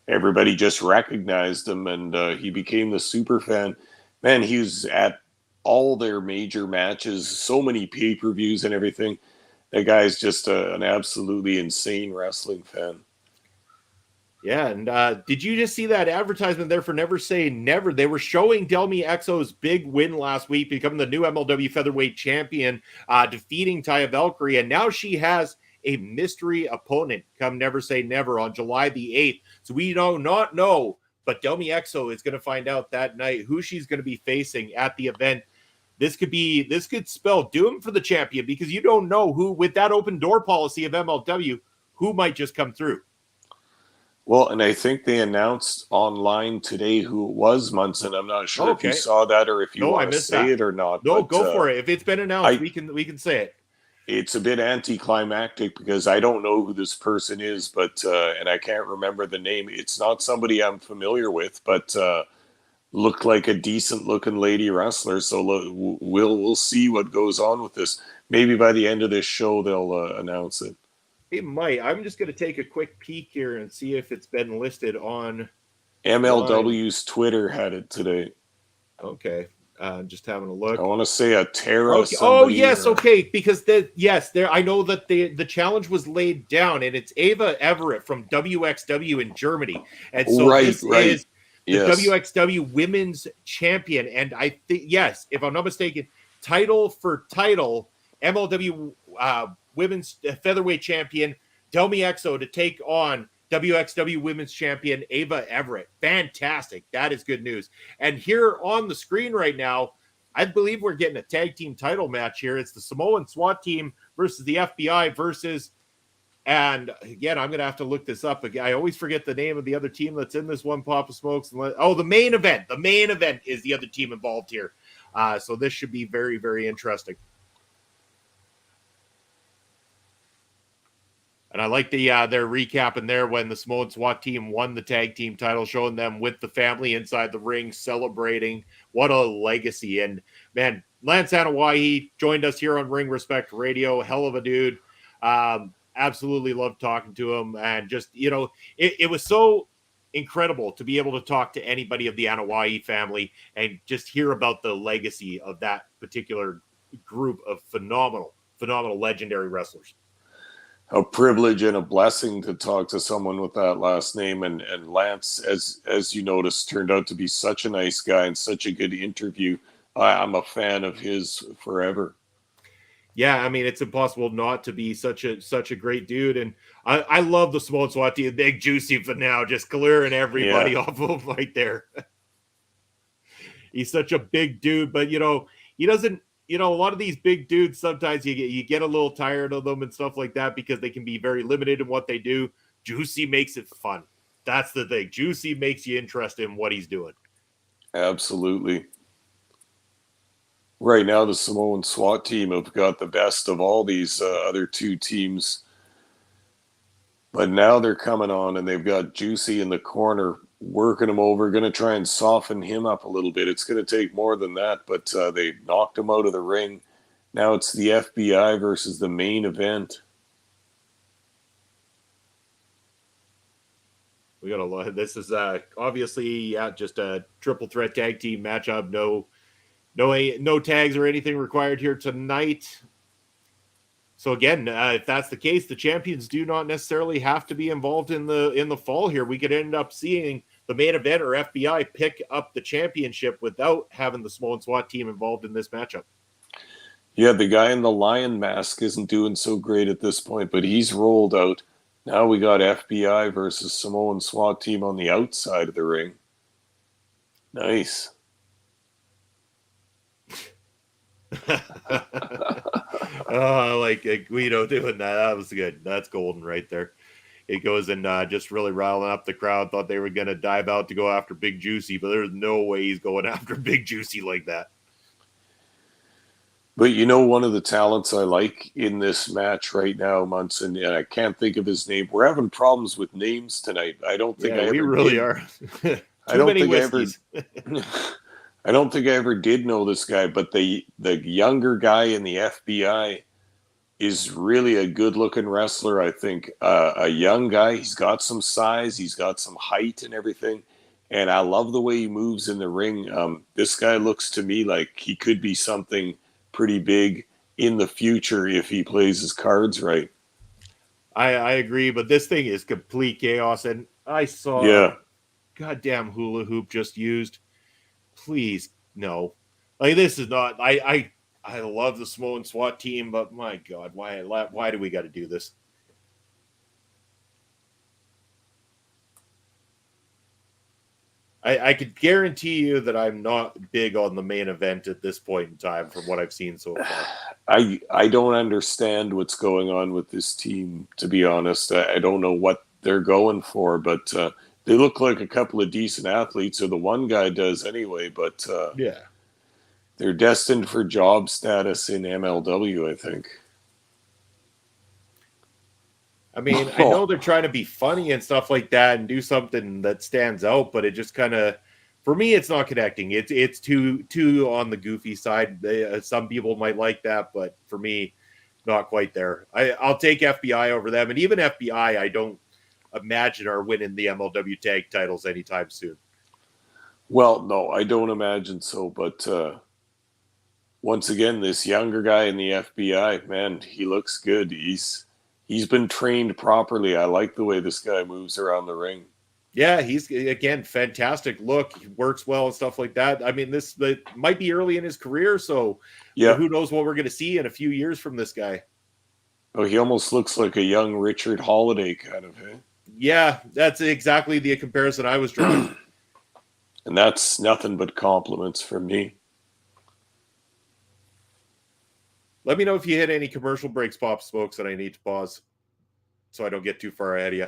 everybody just recognized him, and he became the super fan. Man, he was at all their major matches, so many pay-per-views and everything. That guy's just an absolutely insane wrestling fan. Yeah, and did you just see that advertisement there for Never Say Never? They were showing Delmi Exo's big win last week, becoming the new MLW featherweight champion, defeating Taya Valkyrie, and now she has a mystery opponent come Never Say Never on July the 8th. So we do not know, but Delmi Exo is going to find out that night who she's going to be facing at the event. This could spell doom for the champion, because you don't know who, with that open door policy of MLW, who might just come through. Well, and I think they announced online today who it was, Munson. I'm not sure if you saw that or if you want to say it or not. No, go for it. If it's been announced, we can say it. It's a bit anticlimactic because I don't know who this person is, but and I can't remember the name. It's not somebody I'm familiar with, but looked like a decent looking lady wrestler. So we'll see what goes on with this. Maybe by the end of this show they'll announce it. It might. I'm just going to take a quick peek here and see if it's been listed on MLW's Twitter had it today. Okay. Just having a look. I want to say a Terra. Okay. Oh, yes. Okay. Because I know that the challenge was laid down, and it's Ava Everett from WXW in Germany. And so this is the WXW Women's Champion. And I think, yes, if I'm not mistaken, title for title, MLW Women's Featherweight Champion Delmi Exo to take on WXW Women's Champion Ava Everett. Fantastic. That is good news. And here on the screen right now, I believe we're getting a tag team title match here. It's the Samoan SWAT team versus the FBI versus, and again, I'm going to have to look this up again. I always forget the name of the other team that's in this one, Papa Smokes. The main event. The main event is the other team involved here. So this should be very, very interesting. And I like their recap in there when the Samoan SWAT team won the tag team title, showing them with the family inside the ring, celebrating. What a legacy. And, man, Lance Anoa'i joined us here on Ring Respect Radio. Hell of a dude. Absolutely loved talking to him. And just, it was so incredible to be able to talk to anybody of the Anoa'i family and just hear about the legacy of that particular group of phenomenal legendary wrestlers. A privilege and a blessing to talk to someone with that last name. And Lance, as you noticed, turned out to be such a nice guy and such a good interview. I'm a fan of his forever. Yeah, I mean, it's impossible not to be such a great dude. And I love the Samoan SWAT team, Big Juicy for now, just clearing everybody off of him right there. He's such a big dude, but, he doesn't, a lot of these big dudes, sometimes you get a little tired of them and stuff like that because they can be very limited in what they do. Juicy makes it fun. That's the thing. Juicy makes you interested in what he's doing. Absolutely. Right now, the Samoan SWAT team have got the best of all these other two teams. But now they're coming on, and they've got Juicy in the corner, working him over, going to try and soften him up a little bit. It's going to take more than that, but they knocked him out of the ring. Now it's the FBI versus the main event. We got a lot. This is obviously just a triple threat tag team matchup. No tags or anything required here tonight. So again, if that's the case, the champions do not necessarily have to be involved in the fall here. We could end up seeing the main event or FBI pick up the championship without having the Samoan SWAT team involved in this matchup. Yeah, the guy in the lion mask isn't doing so great at this point, but he's rolled out. Now we got FBI versus Samoan SWAT team on the outside of the ring. Nice. I like Guido doing that. That was good. That's golden right there. It goes and just really riling up the crowd. Thought they were going to dive out to go after Big Juicy, but there's no way he's going after Big Juicy like that. But one of the talents I like in this match right now, Munson, and I can't think of his name. We're having problems with names tonight. I don't think we really are. I don't think I ever did know this guy, but the younger guy in the FBI is really a good-looking wrestler, I think. A young guy. He's got some size. He's got some height and everything. And I love the way he moves in the ring. This guy looks to me like he could be something pretty big in the future if he plays his cards right. I agree, but this thing is complete chaos. And I saw a goddamn hula hoop just used. Please, no. Like, this is not. I love the Samoan SWAT team, but my God, why do we got to do this? I could guarantee you that I'm not big on the main event at this point in time from what I've seen so far. I don't understand what's going on with this team, to be honest. I don't know what they're going for, but they look like a couple of decent athletes, or the one guy does anyway, but yeah, they're destined for job status in MLW, I think. I mean, I know they're trying to be funny and stuff like that and do something that stands out, but it just kind of, for me, it's not connecting. It's too on the goofy side. Some people might like that, but for me, not quite there. I'll take FBI over them, and even FBI, I don't imagine are winning the MLW tag titles anytime soon. Well, no, I don't imagine so, but once again, this younger guy in the FBI, man, he looks good. He's been trained properly. I like the way this guy moves around the ring. Yeah, he's, again, fantastic look. He works well and stuff like that. I mean, this might be early in his career, so who knows what we're going to see in a few years from this guy. Oh, he almost looks like a young Richard Holiday kind of, eh? Yeah, that's exactly the comparison I was drawing. And that's nothing but compliments from me. Let me know if you hit any commercial breaks, Pop Smokes, that I need to pause so I don't get too far ahead of you.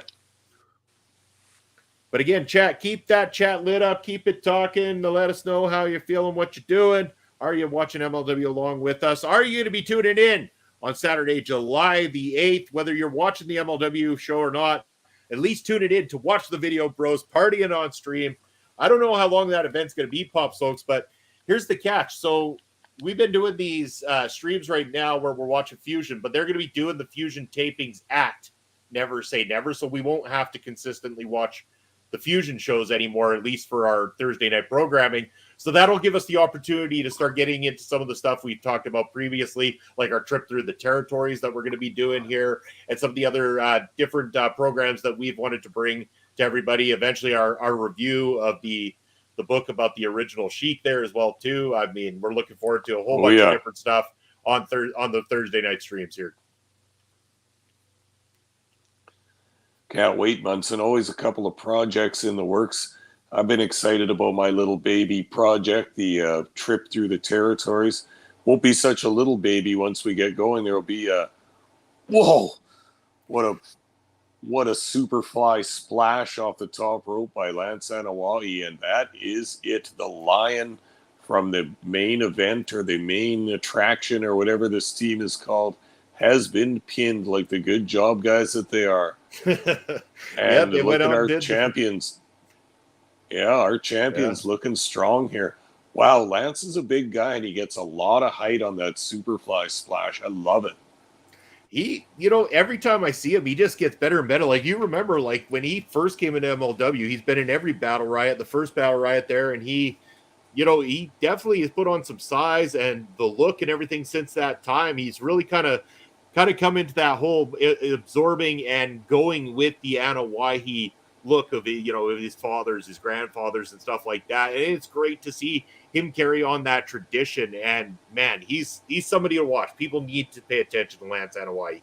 But again, chat, keep that chat lit up. Keep it talking to let us know how you're feeling, what you're doing. Are you watching MLW along with us? Are you going to be tuning in on Saturday, July the 8th? Whether you're watching the MLW show or not, at least tune it in to watch the video bros partying on stream. I don't know how long that event's going to be, Pop Smokes, but here's the catch. So we've been doing these streams right now where we're watching Fusion, but they're going to be doing the Fusion tapings at Never Say Never, so we won't have to consistently watch the Fusion shows anymore, at least for our Thursday night programming. So that'll give us the opportunity to start getting into some of the stuff we've talked about previously, like our trip through the territories that we're going to be doing here, and some of the other different programs that we've wanted to bring to everybody. Eventually, our review of the book about the original Sheik there as well, too. I mean, we're looking forward to a whole bunch of different stuff on the Thursday night streams here. Can't wait, Munson. Always a couple of projects in the works. I've been excited about my little baby project, the trip through the territories. Won't be such a little baby once we get going. There'll be a whoa, what a superfly splash off the top rope by Lance Anoa'i, and that is it. The Lion from the main event or the main attraction or whatever this team is called has been pinned like the good job guys that they are. And look at our champions. Yeah, our champions looking strong here. Wow, Lance is a big guy, and he gets a lot of height on that superfly splash. I love it. He, every time I see him, he just gets better and better. Like, you remember, like, when he first came into MLW, he's been in every Battle Riot, the first Battle Riot there, and he definitely has put on some size, and the look and everything since that time, he's really kind of come into that whole absorbing and going with the Anoa'i look of his fathers, his grandfathers, and stuff like that. And it's great to see him carry on that tradition. And man, he's somebody to watch. People need to pay attention to Lance Anoa'i.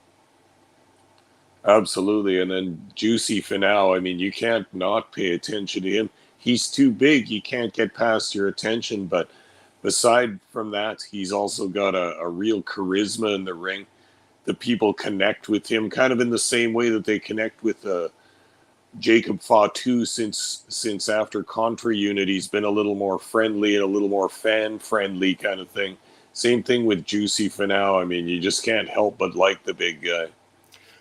Absolutely. And then Juicy Finau, I mean, you can't not pay attention to him. He's too big. You can't get past your attention. But aside from that, he's also got a real charisma in the ring. The people connect with him kind of in the same way that they connect with Jacob Fatu since after Contra Unit. He's been a little more friendly and a little more fan-friendly kind of thing. Same thing with Juicy Finau. I mean, you just can't help but like the big guy.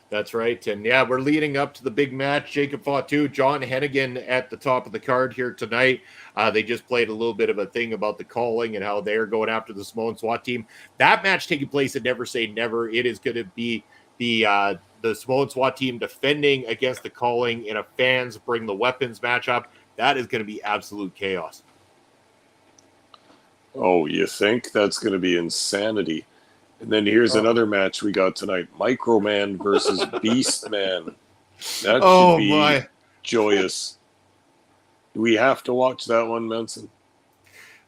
That's right. And yeah, we're leading up to the big match. Jacob Fatu, John Hennigan at the top of the card here tonight. They just played a little bit of a thing about the calling and how they're going after the Samoan SWAT team. That match taking place at Never Say Never. It is going to be the Samoan SWAT team defending against the calling in a fans bring the weapons matchup. That is going to be absolute chaos. Oh, you think? That's going to be insanity. And then here's another match we got tonight. Microman versus Beastman. That should be joyous. Do we have to watch that one, Menson?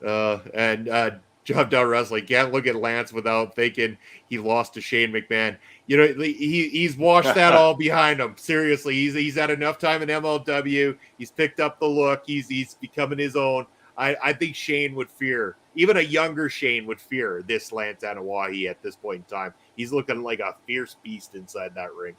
And Job Down Wrestling can't look at Lance without thinking he lost to Shane McMahon. You know, he's washed that all behind him. Seriously, he's had enough time in MLW. He's picked up the look. He's becoming his own. I think Shane would fear, even a younger Shane would fear this Lance Anawahi at this point in time. He's looking like a fierce beast inside that ring.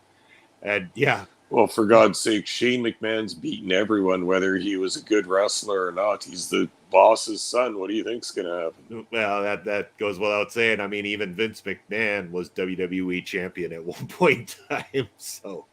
And yeah. Well, for God's sake, Shane McMahon's beaten everyone, whether he was a good wrestler or not. He's the boss's son. What do you think's going to happen? Well, that goes without saying. I mean, even Vince McMahon was WWE champion at one point in time. So,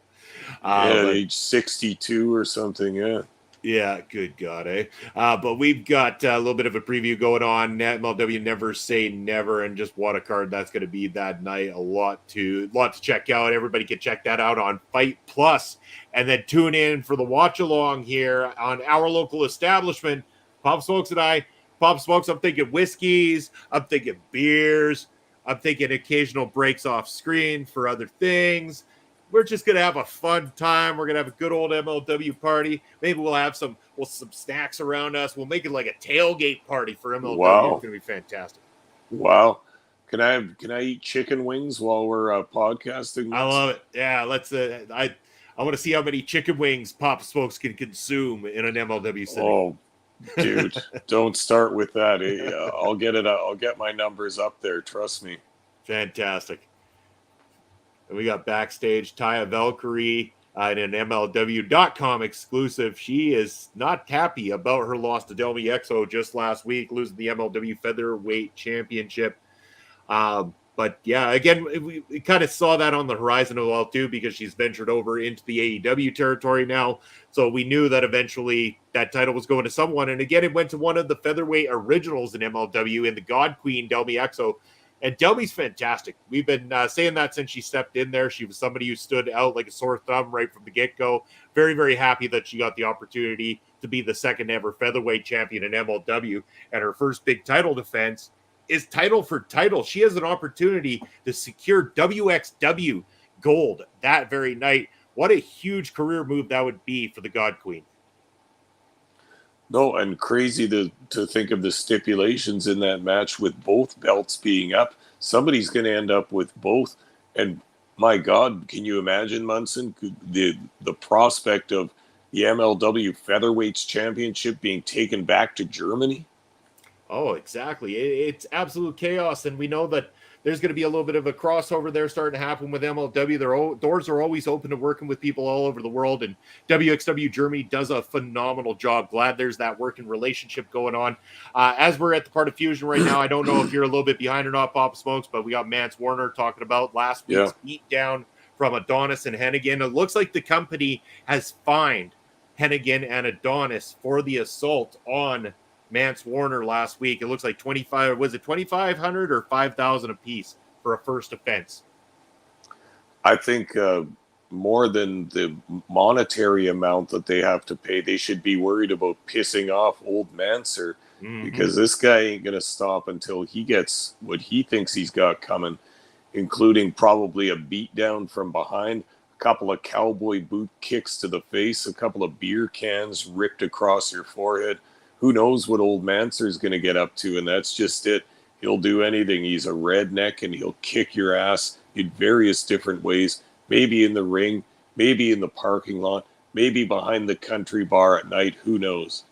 age 62 or something. Yeah. Yeah, good God, eh? But we've got a little bit of a preview going on. MLW Never Say Never, and just what a card that's going to be that night. A lot to check out. Everybody can check that out on Fight Plus, and then tune in for the watch along here on our local establishment. Pop Smokes and I. Pop Smokes, I'm thinking whiskeys. I'm thinking beers. I'm thinking occasional breaks off screen for other things. We're just going to have a fun time. We're going to have a good old MLW party. Maybe we'll have some snacks around us. We'll make it like a tailgate party for MLW. Wow. It's going to be fantastic. Wow. Can I eat chicken wings while we're podcasting? I love it. Yeah, let's I want to see how many chicken wings Pop Smokes can consume in an MLW setting. Oh, dude, don't start with that. I'll get it. I'll get my numbers up there. Trust me. Fantastic. And we got backstage Taya Valkyrie in an MLW.com exclusive. She is not happy about her loss to Delmy Exo just last week, losing the MLW Featherweight Championship. But yeah, again, we kind of saw that on the horizon as well too, because she's ventured over into the AEW territory now. So we knew that eventually that title was going to someone. And again, it went to one of the featherweight originals in MLW in the God Queen, Delmy Exo. And Delmy's fantastic. We've been saying that since she stepped in there. She was somebody who stood out like a sore thumb right from the get-go. Very, very happy that she got the opportunity to be the second ever featherweight champion in MLW. And her first big title defense is title for title. She has an opportunity to secure WXW gold that very night. What a huge career move that would be for the God Queen. No, and crazy to think of the stipulations in that match with both belts being up. Somebody's going to end up with both. And my God, can you imagine, Munson, the prospect of the MLW Featherweights Championship being taken back to Germany? Oh, exactly. It's absolute chaos. And we know that there's going to be a little bit of a crossover there starting to happen with MLW. Their doors are always open to working with people all over the world. And WXW Germany does a phenomenal job. Glad there's that working relationship going on. As we're at the part of Fusion right now, I don't know if you're a little bit behind or not, Pop Smokes, but we got Mance Warner talking about last week's beatdown from Adonis and Hennigan. It looks like the company has fined Hennigan and Adonis for the assault on Mance Warner last week. It looks like 25, was it 2,500 or 5,000 a piece for a first offense? I think more than the monetary amount that they have to pay, they should be worried about pissing off old Manser, because this guy ain't going to stop until he gets what he thinks he's got coming, including probably a beatdown from behind, a couple of cowboy boot kicks to the face, a couple of beer cans ripped across your forehead. Who knows what old Manser is going to get up to, and that's just it. He'll do anything. He's a redneck, and he'll kick your ass in various different ways, maybe in the ring, maybe in the parking lot, maybe behind the country bar at night. Who knows?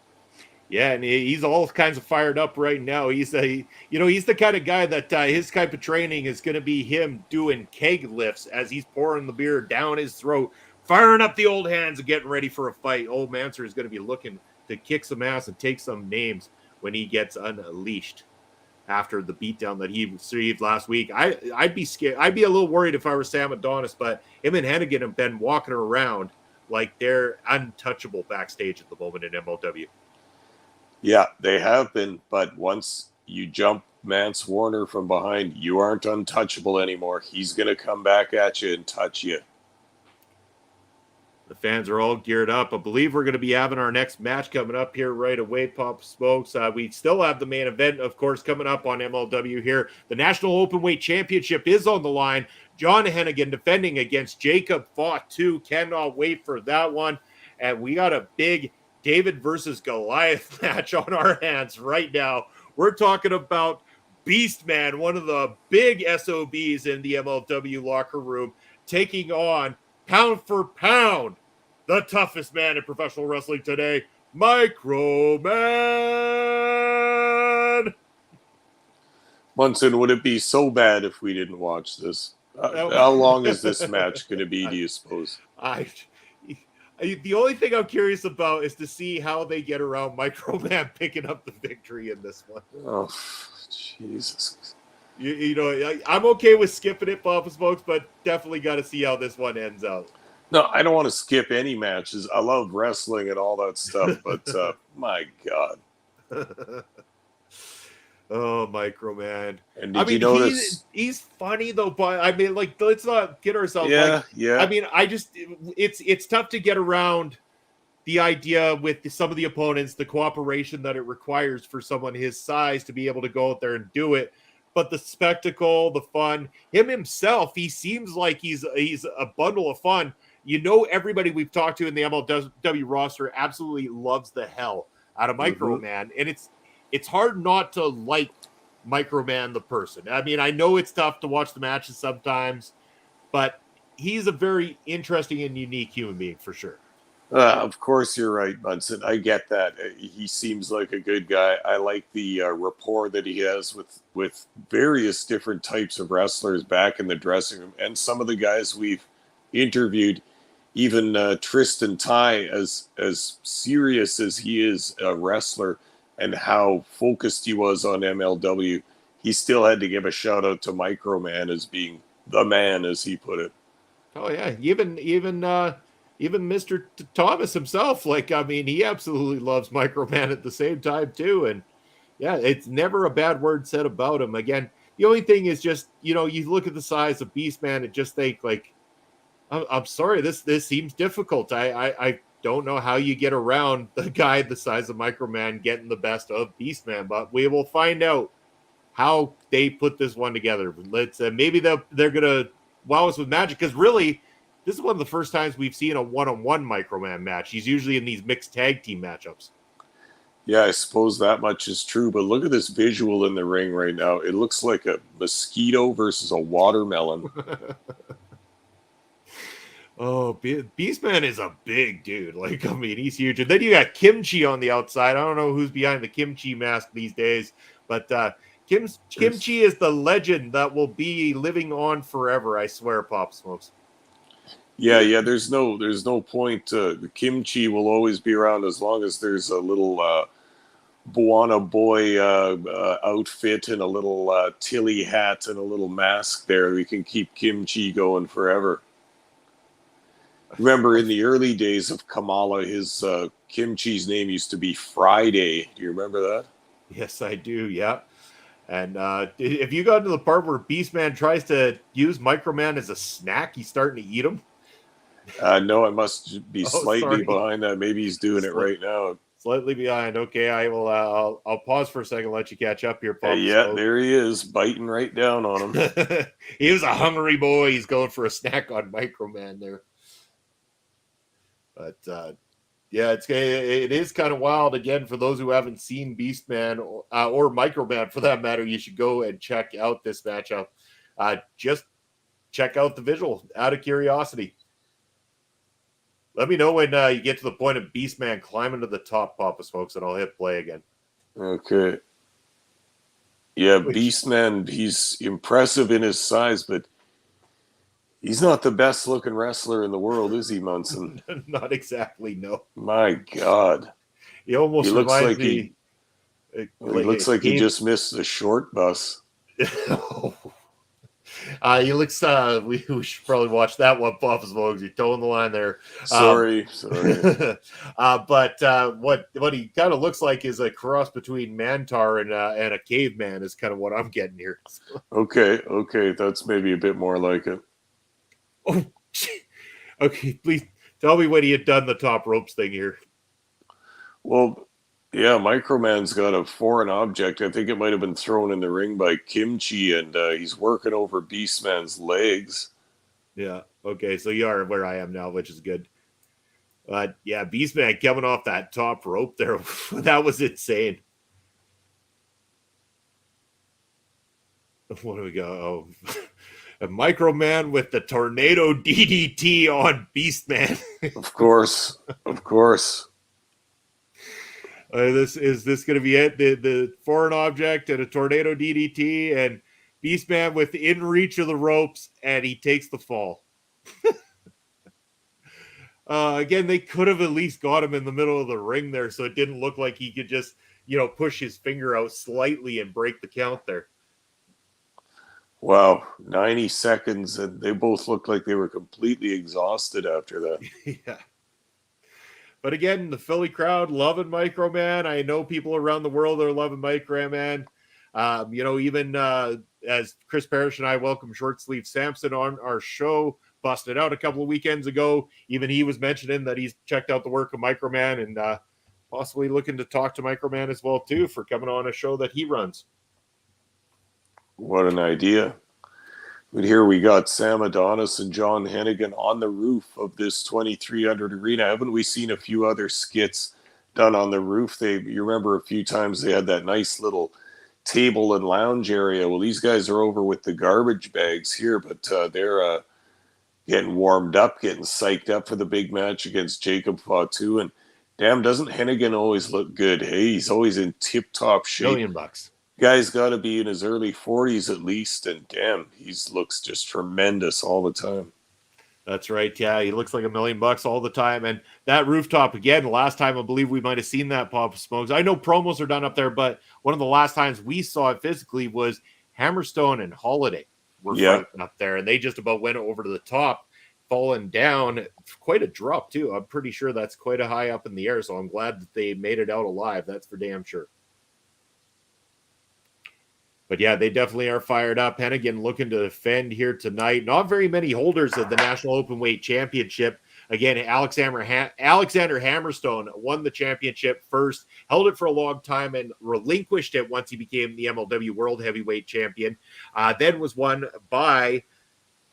Yeah, and he's all kinds of fired up right now. He's the kind of guy that his type of training is going to be him doing keg lifts as he's pouring the beer down his throat, firing up the old hands and getting ready for a fight. Old Manser is going to be looking to kick some ass and take some names when he gets unleashed after the beatdown that he received last week. I'd be scared. I'd be a little worried if I were Sam Adonis, but him and Hennigan have been walking around like they're untouchable backstage at the moment in MLW. Yeah, they have been, but once you jump Mance Warner from behind, you aren't untouchable anymore. He's going to come back at you and touch you. The fans are all geared up. I believe we're going to be having our next match coming up here right away, Pop Smokes. We still have the main event, of course, coming up on MLW here. The National Openweight Championship is on the line. John Hennigan defending against Jacob Fatu. Cannot wait for that one. And we got a big David versus Goliath match on our hands right now. We're talking about Beastman, one of the big SOBs in the MLW locker room, taking on pound for pound, the toughest man in professional wrestling today, Micro Man. Munson, would it be so bad if we didn't watch this? How long is this match going to be, do you suppose? The only thing I'm curious about is to see how they get around Micro Man picking up the victory in this one. Oh, Jesus. You know, I'm okay with skipping it, Papa Smokes, but definitely got to see how this one ends out. No, I don't want to skip any matches. I love wrestling and all that stuff, but my God. Oh, Micro Man. And did you notice? He's funny, though, but I mean, like, let's not get ourselves. Yeah. I mean, it's tough to get around the idea with some of the opponents, the cooperation that it requires for someone his size to be able to go out there and do it. But the spectacle, the fun, him himself, he seems like he's a bundle of fun. You know, everybody we've talked to in the MLW roster absolutely loves the hell out of Micro Man. And it's hard not to like Micro Man, the person. I mean, I know it's tough to watch the matches sometimes, but he's a very interesting and unique human being for sure. Of course, you're right, Munson. I get that. He seems like a good guy. I like the rapport that he has with various different types of wrestlers back in the dressing room. And some of the guys we've interviewed, even Tristan Ty, as serious as he is a wrestler and how focused he was on MLW, he still had to give a shout out to Micro Man as being the man, as he put it. Oh, yeah. Even Mr. Thomas himself, like, I mean, he absolutely loves Micro Man at the same time, too. And yeah, it's never a bad word said about him. Again, the only thing is just, you know, you look at the size of Beastman and just think, like, I'm sorry, this seems difficult. I don't know how you get around the guy the size of Micro Man getting the best of Beastman, but we will find out how they put this one together. Let's maybe they're gonna wow us with magic, because really, this is one of the first times we've seen a one-on-one Micro Man match. He's usually in these mixed tag team matchups. Yeah, I suppose that much is true, but look at this visual in the ring right now. It looks like a mosquito versus a watermelon. Oh, Beastman is a big dude. Like, I mean, he's huge. And then you got Kimchi on the outside. I don't know who's behind the Kimchi mask these days, but Kimchi is the legend that will be living on forever, I swear, Pop Smokes. Yeah. There's no point. Kimchi will always be around as long as there's a little Buana boy outfit and a little Tilly hat and a little mask there. We can keep Kimchi going forever. Remember in the early days of Kamala, his Kimchi's name used to be Friday. Do you remember that? Yes, I do. Yeah. And if you got to the part where Beastman tries to use Micro Man as a snack, he's starting to eat him. No, I must be slightly behind that. Maybe he's doing it right now. Slightly behind. Okay, I will. I'll pause for a second, let you catch up here, Pop. Yeah, there he is, biting right down on him. He was a hungry boy. He's going for a snack on Micro Man there. But yeah, it is kind of wild. Again, for those who haven't seen Beastman or Micro Man for that matter, you should go and check out this matchup. Just check out the visual out of curiosity. Let me know when you get to the point of Beastman climbing to the top, Papa Smokes, and I'll hit play again. Okay. Yeah, Beastman, he's impressive in his size, but he's not the best looking wrestler in the world, is he, Munson? Not exactly, no. My God. He almost looks reminds like me. He looks like he just missed the short bus. He looks. We should probably watch that one, Papa Smokes. You're towing the line there. Sorry. But what he kind of looks like is a cross between Mantar and a caveman is kind of what I'm getting here. Okay. That's maybe a bit more like it. Oh, okay. Please Tell me when he had done the top ropes thing here. Well, yeah, Microman's got a foreign object. I think it might have been thrown in the ring by Kimchi, and he's working over Beastman's legs. Yeah. Okay. So you are where I am now, which is good. But yeah, Beastman coming off that top rope there. That was insane. What do we go? Oh, a Microman with the tornado DDT on Beastman. Of course. Is this going to be it? The foreign object and a tornado DDT, and Beastman within reach of the ropes, and he takes the fall. Again, they could have at least got him in the middle of the ring there, so it didn't look like he could just, push his finger out slightly and break the count there. Wow, 90 seconds, and they both looked like they were completely exhausted after that. Yeah. But again, the Philly crowd loving Microman. I know people around the world are loving Microman. Even as Chris Parrish and I welcome Short Sleeve Samson on our show, busted out a couple of weekends ago. Even he was mentioning that he's checked out the work of Microman and possibly looking to talk to Microman as well, too, for coming on a show that he runs. What an idea. But here we got Sam Adonis and John Hennigan on the roof of this 2300 arena. Haven't we seen a few other skits done on the roof? You remember a few times they had that nice little table and lounge area. Well, these guys are over with the garbage bags here, but they're getting warmed up, getting psyched up for the big match against Jacob Fatu. And damn, doesn't Hennigan always look good? Hey, he's always in tip-top shape. $1 million. Guy's got to be in his early 40s at least, and damn, he looks just tremendous all the time. That's right. Yeah, he looks like $1 million all the time. And that rooftop, again, last time I believe we might have seen that, Papa Smokes. I know promos are done up there, but one of the last times we saw it physically was Hammerstone and Holiday were fighting up there, and they just about went over to the top, falling down. Quite a drop, too. I'm pretty sure that's quite a high up in the air, so I'm glad that they made it out alive. That's for damn sure. But yeah, they definitely are fired up. Hennigan looking to defend here tonight. Not very many holders of the National Openweight Championship. Again, Alexander Hammerstone won the championship first, held it for a long time, and relinquished it once he became the MLW World Heavyweight Champion. Then was won by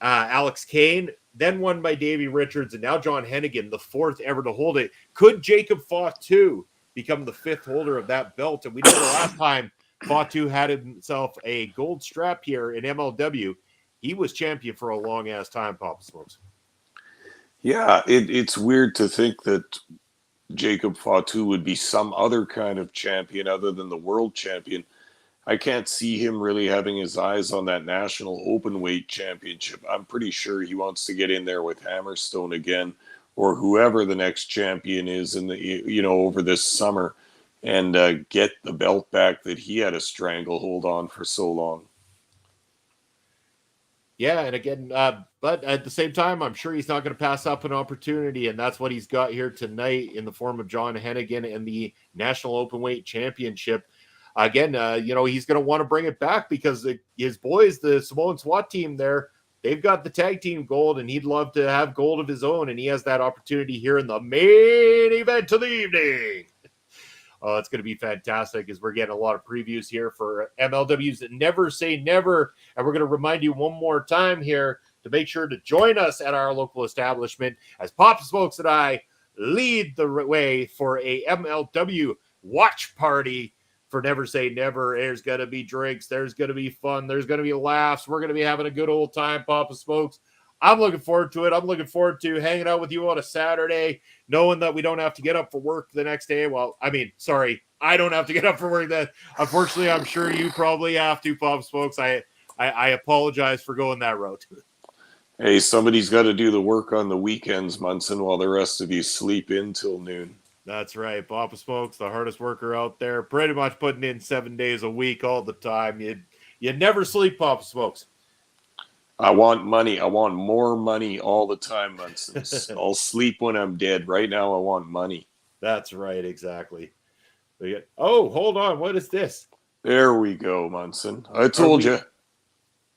Alex Kane, then won by Davey Richards, and now John Hennigan, the fourth ever to hold it. Could Jacob Fatu become the fifth holder of that belt? And we know the last time Fatu had himself a gold strap here in MLW. He was champion for a long-ass time, Papa Smokes. Yeah, it's weird to think that Jacob Fatu would be some other kind of champion other than the world champion. I can't see him really having his eyes on that National Openweight Championship. I'm pretty sure he wants to get in there with Hammerstone again, or whoever the next champion is in the over this summer, and get the belt back that he had a stranglehold on for so long. Yeah, and again, but at the same time, I'm sure he's not going to pass up an opportunity, and that's what he's got here tonight in the form of John Hennigan and the National Openweight Championship. Again, he's going to want to bring it back because his boys, the Samoan SWAT team there, they've got the tag team gold, and he'd love to have gold of his own, and he has that opportunity here in the main event of the evening. Oh, it's going to be fantastic as we're getting a lot of previews here for MLW's Never Say Never. And we're going to remind you one more time here to make sure to join us at our local establishment as Papa Smokes and I lead the way for a MLW watch party for Never Say Never. There's going to be drinks. There's going to be fun. There's going to be laughs. We're going to be having a good old time, Papa Smokes. I'm looking forward to it. I'm looking forward to hanging out with you on a Saturday, knowing that we don't have to get up for work the next day. Well, I don't have to get up for work. That unfortunately, I'm sure you probably have to, Pop Smokes. I apologize for going that route. Hey, somebody's got to do the work on the weekends, Munson, while the rest of you sleep in till noon. That's right. Papa Smokes, the hardest worker out there, pretty much putting in 7 days a week all the time. You never sleep, Papa Smokes. I want money. I want more money all the time, Munson. I'll sleep when I'm dead. Right now, I want money. That's right, exactly. Oh, hold on. What is this? There we go, Munson. I told you.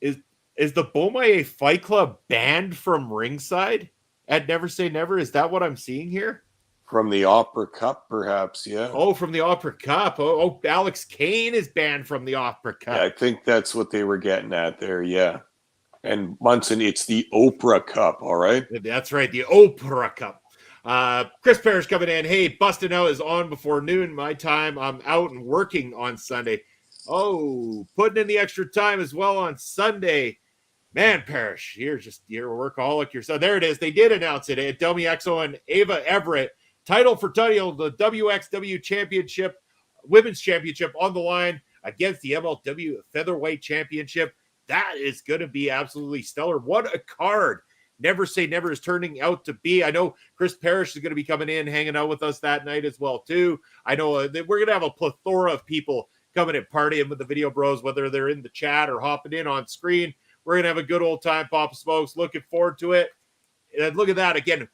Is the Beaumaye Fight Club banned from ringside? at Never Say Never? Is that what I'm seeing here? From the Opera Cup, perhaps, yeah. Oh, from the Opera Cup. Oh, Alex Kane is banned from the Opera Cup. Yeah, I think that's what they were getting at there, yeah. And Munson, it's the Oprah Cup, all right? That's right, the Opera Cup. Chris Parrish coming in. Hey, busting out is on before noon my time. I'm out and working on Sunday. Oh, putting in the extra time as well on Sunday. Man, Parrish, you're a workaholic yourself. There it is. They did announce it. Delmy Exo and Ava Everett. Title for title, the WXW Championship, Women's Championship on the line against the MLW Featherweight Championship. That is going to be absolutely stellar. What a card. Never Say Never is turning out to be. I know Chris Parrish is going to be coming in, hanging out with us that night as well, too. I know that we're going to have a plethora of people coming and partying with the Video Bros, whether they're in the chat or hopping in on screen. We're going to have a good old time, Papa Smokes. Looking forward to it. And look at that. Again,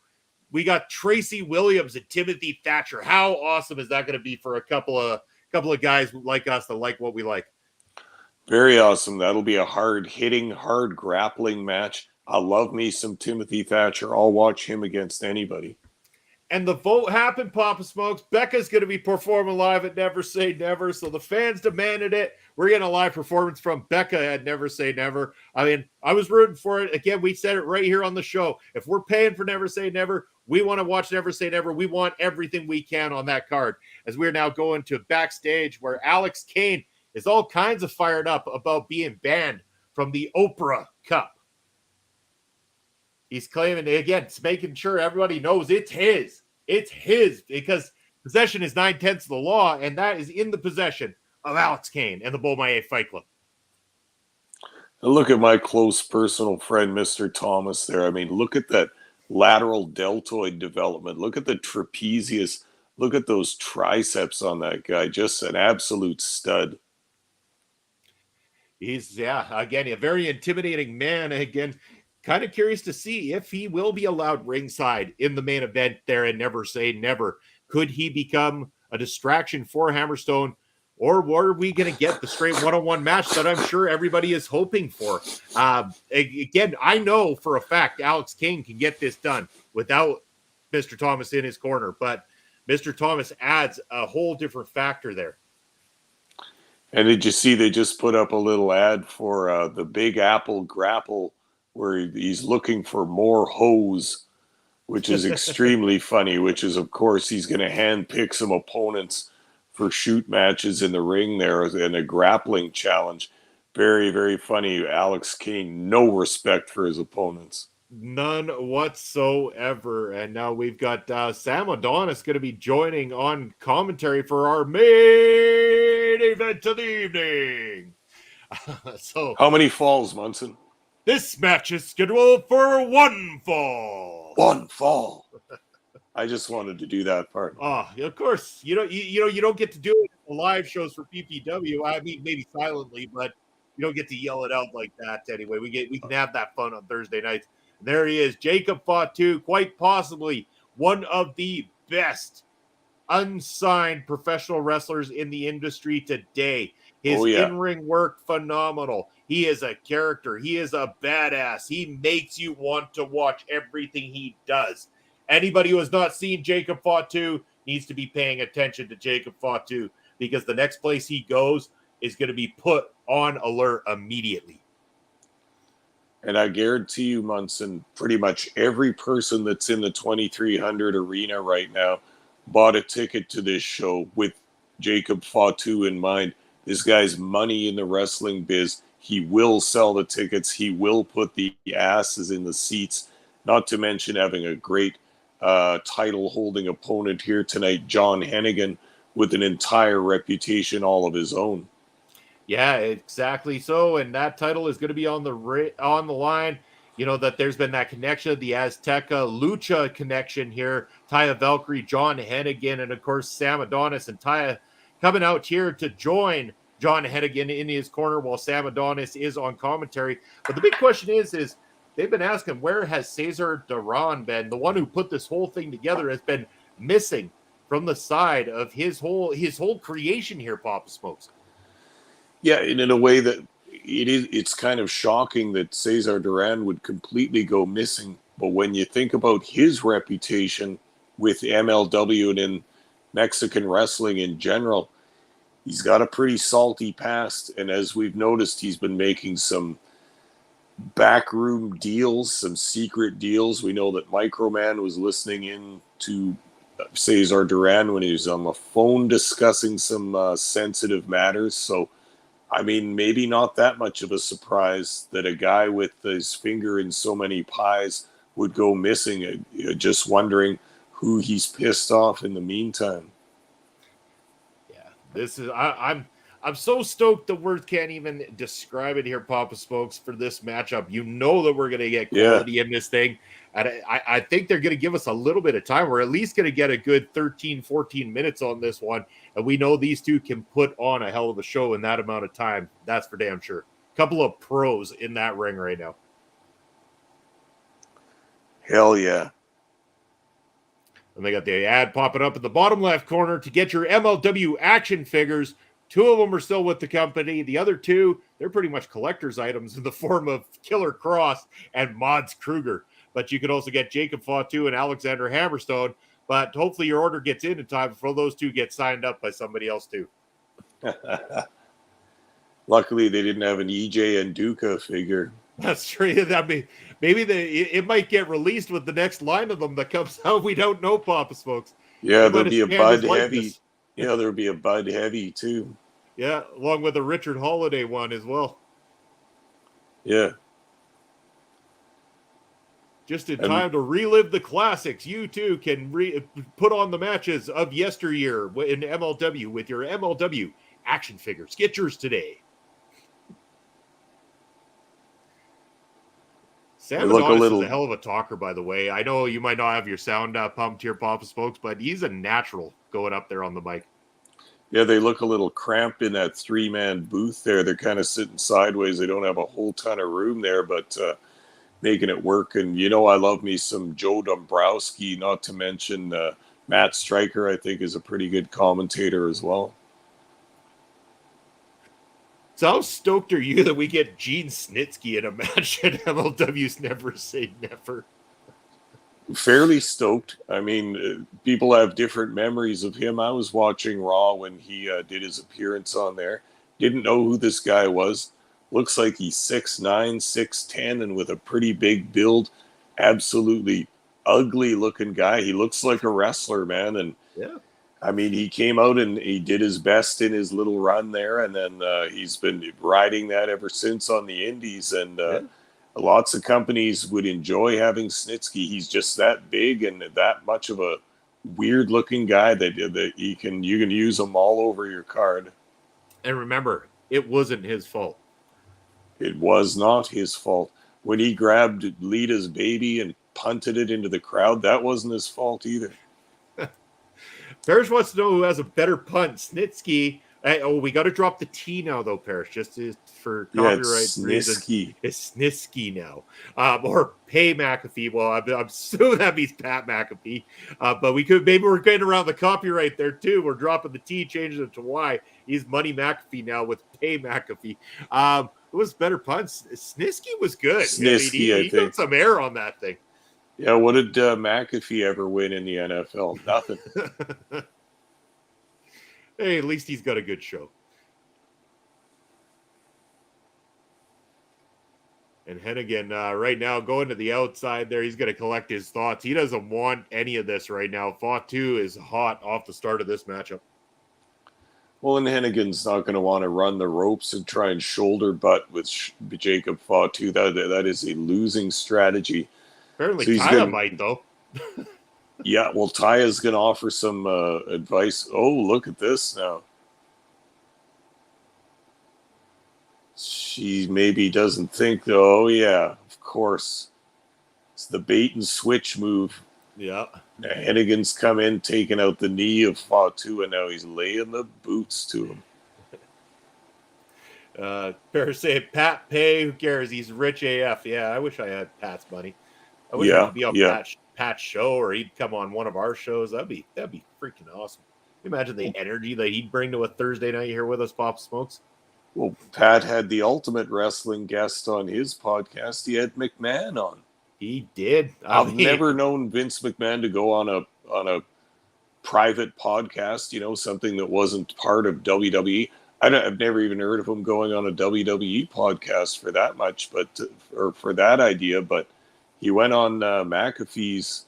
we got Tracy Williams and Timothy Thatcher. How awesome is that going to be for a couple of guys like us that like what we like? Very awesome. That'll be a hard-hitting, hard grappling match. I love me some Timothy Thatcher. I'll watch him against anybody. And the vote happened, Papa Smokes. Becca's going to be performing live at Never Say Never, so the fans demanded it. We're getting a live performance from Becca at Never Say Never. I mean, I was rooting for it. Again, we said it right here on the show. If we're paying for Never Say Never, we want to watch Never Say Never. We want everything we can on that card. As we're now going to backstage where Alex Kane is all kinds of fired up about being banned from the Oprah Cup. He's claiming, again, it's making sure everybody knows it's his. It's his because possession is 9/10 of the law, and that is in the possession of Alex Kane and the Beaumont Fight Club. And look at my close personal friend, Mr. Thomas, there. I mean, look at that lateral deltoid development. Look at the trapezius. Look at those triceps on that guy. Just an absolute stud. He's, again, a very intimidating man. Again, kind of curious to see if he will be allowed ringside in the main event there and Never Say Never. Could he become a distraction for Hammerstone, or are we going to get the straight one-on-one match that I'm sure everybody is hoping for? Again, I know for a fact Alex King can get this done without Mr. Thomas in his corner, but Mr. Thomas adds a whole different factor there. And did you see they just put up a little ad for the Big Apple Grapple where he's looking for more hose, which is extremely funny, which is, of course, he's going to handpick some opponents for shoot matches in the ring there in a grappling challenge. Very, very funny. Alex King, no respect for his opponents. None whatsoever. And now we've got Sam Adonis going to be joining on commentary for our main event of the evening. So, how many falls, Munson? This match is scheduled for one fall. One fall. I just wanted to do that part. Oh, of course. You don't get to do it in live shows for PPW. I mean, maybe silently, but you don't get to yell it out like that anyway. We can have that fun on Thursday nights. There he is, Jacob Fatu, quite possibly one of the best unsigned professional wrestlers in the industry today. His in-ring work, phenomenal. He is a character. He is a badass. He makes you want to watch everything he does. Anybody who has not seen Jacob Fatu needs to be paying attention to Jacob Fatu, because the next place he goes is going to be put on alert immediately. And I guarantee you, Munson, pretty much every person that's in the 2300 arena right now bought a ticket to this show with Jacob Fatu in mind. This guy's money in the wrestling biz. He will sell the tickets. He will put the asses in the seats, not to mention having a great title-holding opponent here tonight, John Hennigan, with an entire reputation all of his own. Yeah, exactly so. And that title is going to be on the line. You know that there's been that connection, the Azteca Lucha connection here. Taya Valkyrie, John Hennigan, and of course Sam Adonis, and Taya coming out here to join John Hennigan in his corner while Sam Adonis is on commentary. But the big question is they've been asking, where has Cesar Duran been? The one who put this whole thing together has been missing from the side of his whole creation here, Papa Smokes. Yeah, and in a way that it's kind of shocking that Cesar Duran would completely go missing, But when you think about his reputation with MLW and in Mexican wrestling in general, he's got a pretty salty past. And as we've noticed, he's been making some backroom deals, some secret deals. We know that Microman was listening in to Cesar Duran when he was on the phone discussing some sensitive matters. So, I mean, maybe not that much of a surprise that a guy with his finger in so many pies would go missing. Just wondering who he's pissed off in the meantime. Yeah, this is I'm so stoked the words can't even describe it here, Papa Smokes, for this matchup. You know that we're going to get quality in this thing. And I think they're going to give us a little bit of time. We're at least going to get a good 13, 14 minutes on this one. And we know these two can put on a hell of a show in that amount of time. That's for damn sure. A couple of pros in that ring right now. Hell yeah. And they got the ad popping up in the bottom left corner to get your MLW action figures. 2 of them are still with the company. The other 2, they're pretty much collector's items in the form of Killer Cross and Mods Kruger. But you could also get Jacob Fatu and Alexander Hammerstone. But hopefully your order gets in time before those 2 get signed up by somebody else too. Luckily, they didn't have an EJ and Duca figure. That's true. Maybe it might get released with the next line of them that comes out. We don't know, Papa Smokes. Yeah, there'll be a Bud Heavy. Yeah, there'll be a Bud Heavy too. Yeah, along with a Richard Holiday one as well. Yeah. Just in time to relive the classics. You too can put on the matches of yesteryear in MLW with your MLW action figures. Get yours today. Sam Adonis is a hell of a talker, by the way. I know you might not have your sound pumped here, Papa Smokes, but he's a natural going up there on the mic. Yeah, they look a little cramped in that 3-man booth there. They're kind of sitting sideways. They don't have a whole ton of room there, but making it work. And, you know, I love me some Joe Dombrowski, not to mention Matt Stryker, I think, is a pretty good commentator as well. So how stoked are you that we get Gene Snitsky in a match at MLW's Never Say Never? Fairly stoked. I mean, people have different memories of him. I was watching Raw when he did his appearance on there. Didn't know who this guy was. Looks like he's 6'9", 6'10", and with a pretty big build. Absolutely ugly looking guy. He looks like a wrestler, man. And yeah, I mean, he came out and he did his best in his little run there, and then he's been riding that ever since on the indies. And lots of companies would enjoy having Snitsky. He's just that big and that much of a weird-looking guy that you can use him all over your card. And remember, it wasn't his fault. It was not his fault. When he grabbed Lita's baby and punted it into the crowd, that wasn't his fault either. Parrish wants to know who has a better punt, Snitsky. We got to drop the T now, though, Parrish, just for copyright reasons. It's Snitsky now. Or Pay McAfee. Well, I'm assuming that means Pat McAfee. But maybe we're getting around the copyright there, too. We're dropping the T, changing it to Y. He's Money McAfee now with Pay McAfee. Who was better punts? Snitsky was good. Snitsky, I think. He got some air on that thing. Yeah, what did McAfee ever win in the NFL? Nothing. Hey, at least he's got a good show. And Hennigan right now going to the outside there. He's going to collect his thoughts. He doesn't want any of this right now. Fatu is hot off the start of this matchup. Well, and Hennigan's not going to want to run the ropes and try and shoulder butt with Jacob Fatu. That is a losing strategy. Apparently, so Taya might, though. Yeah, well, Taya's going to offer some advice. Oh, look at this now. She maybe doesn't think, though. Oh, yeah, of course. It's the bait and switch move. Yeah. Now, Hennigan's come in, taking out the knee of Fatu, and now he's laying the boots to him. Better say Pat Pay. Who cares? He's rich AF. Yeah, I wish I had Pat's money. I wish I could be on Pat's show, or he'd come on one of our shows. That'd be freaking awesome. Can you imagine the energy that he'd bring to a Thursday night here with us, Pop Smokes? Well, Pat had the Ultimate Wrestling guest on his podcast. He had McMahon on. He did. I've never known Vince McMahon to go on a private podcast, something that wasn't part of WWE. I've never even heard of him going on a WWE podcast for that much, or for that idea. But he went on McAfee's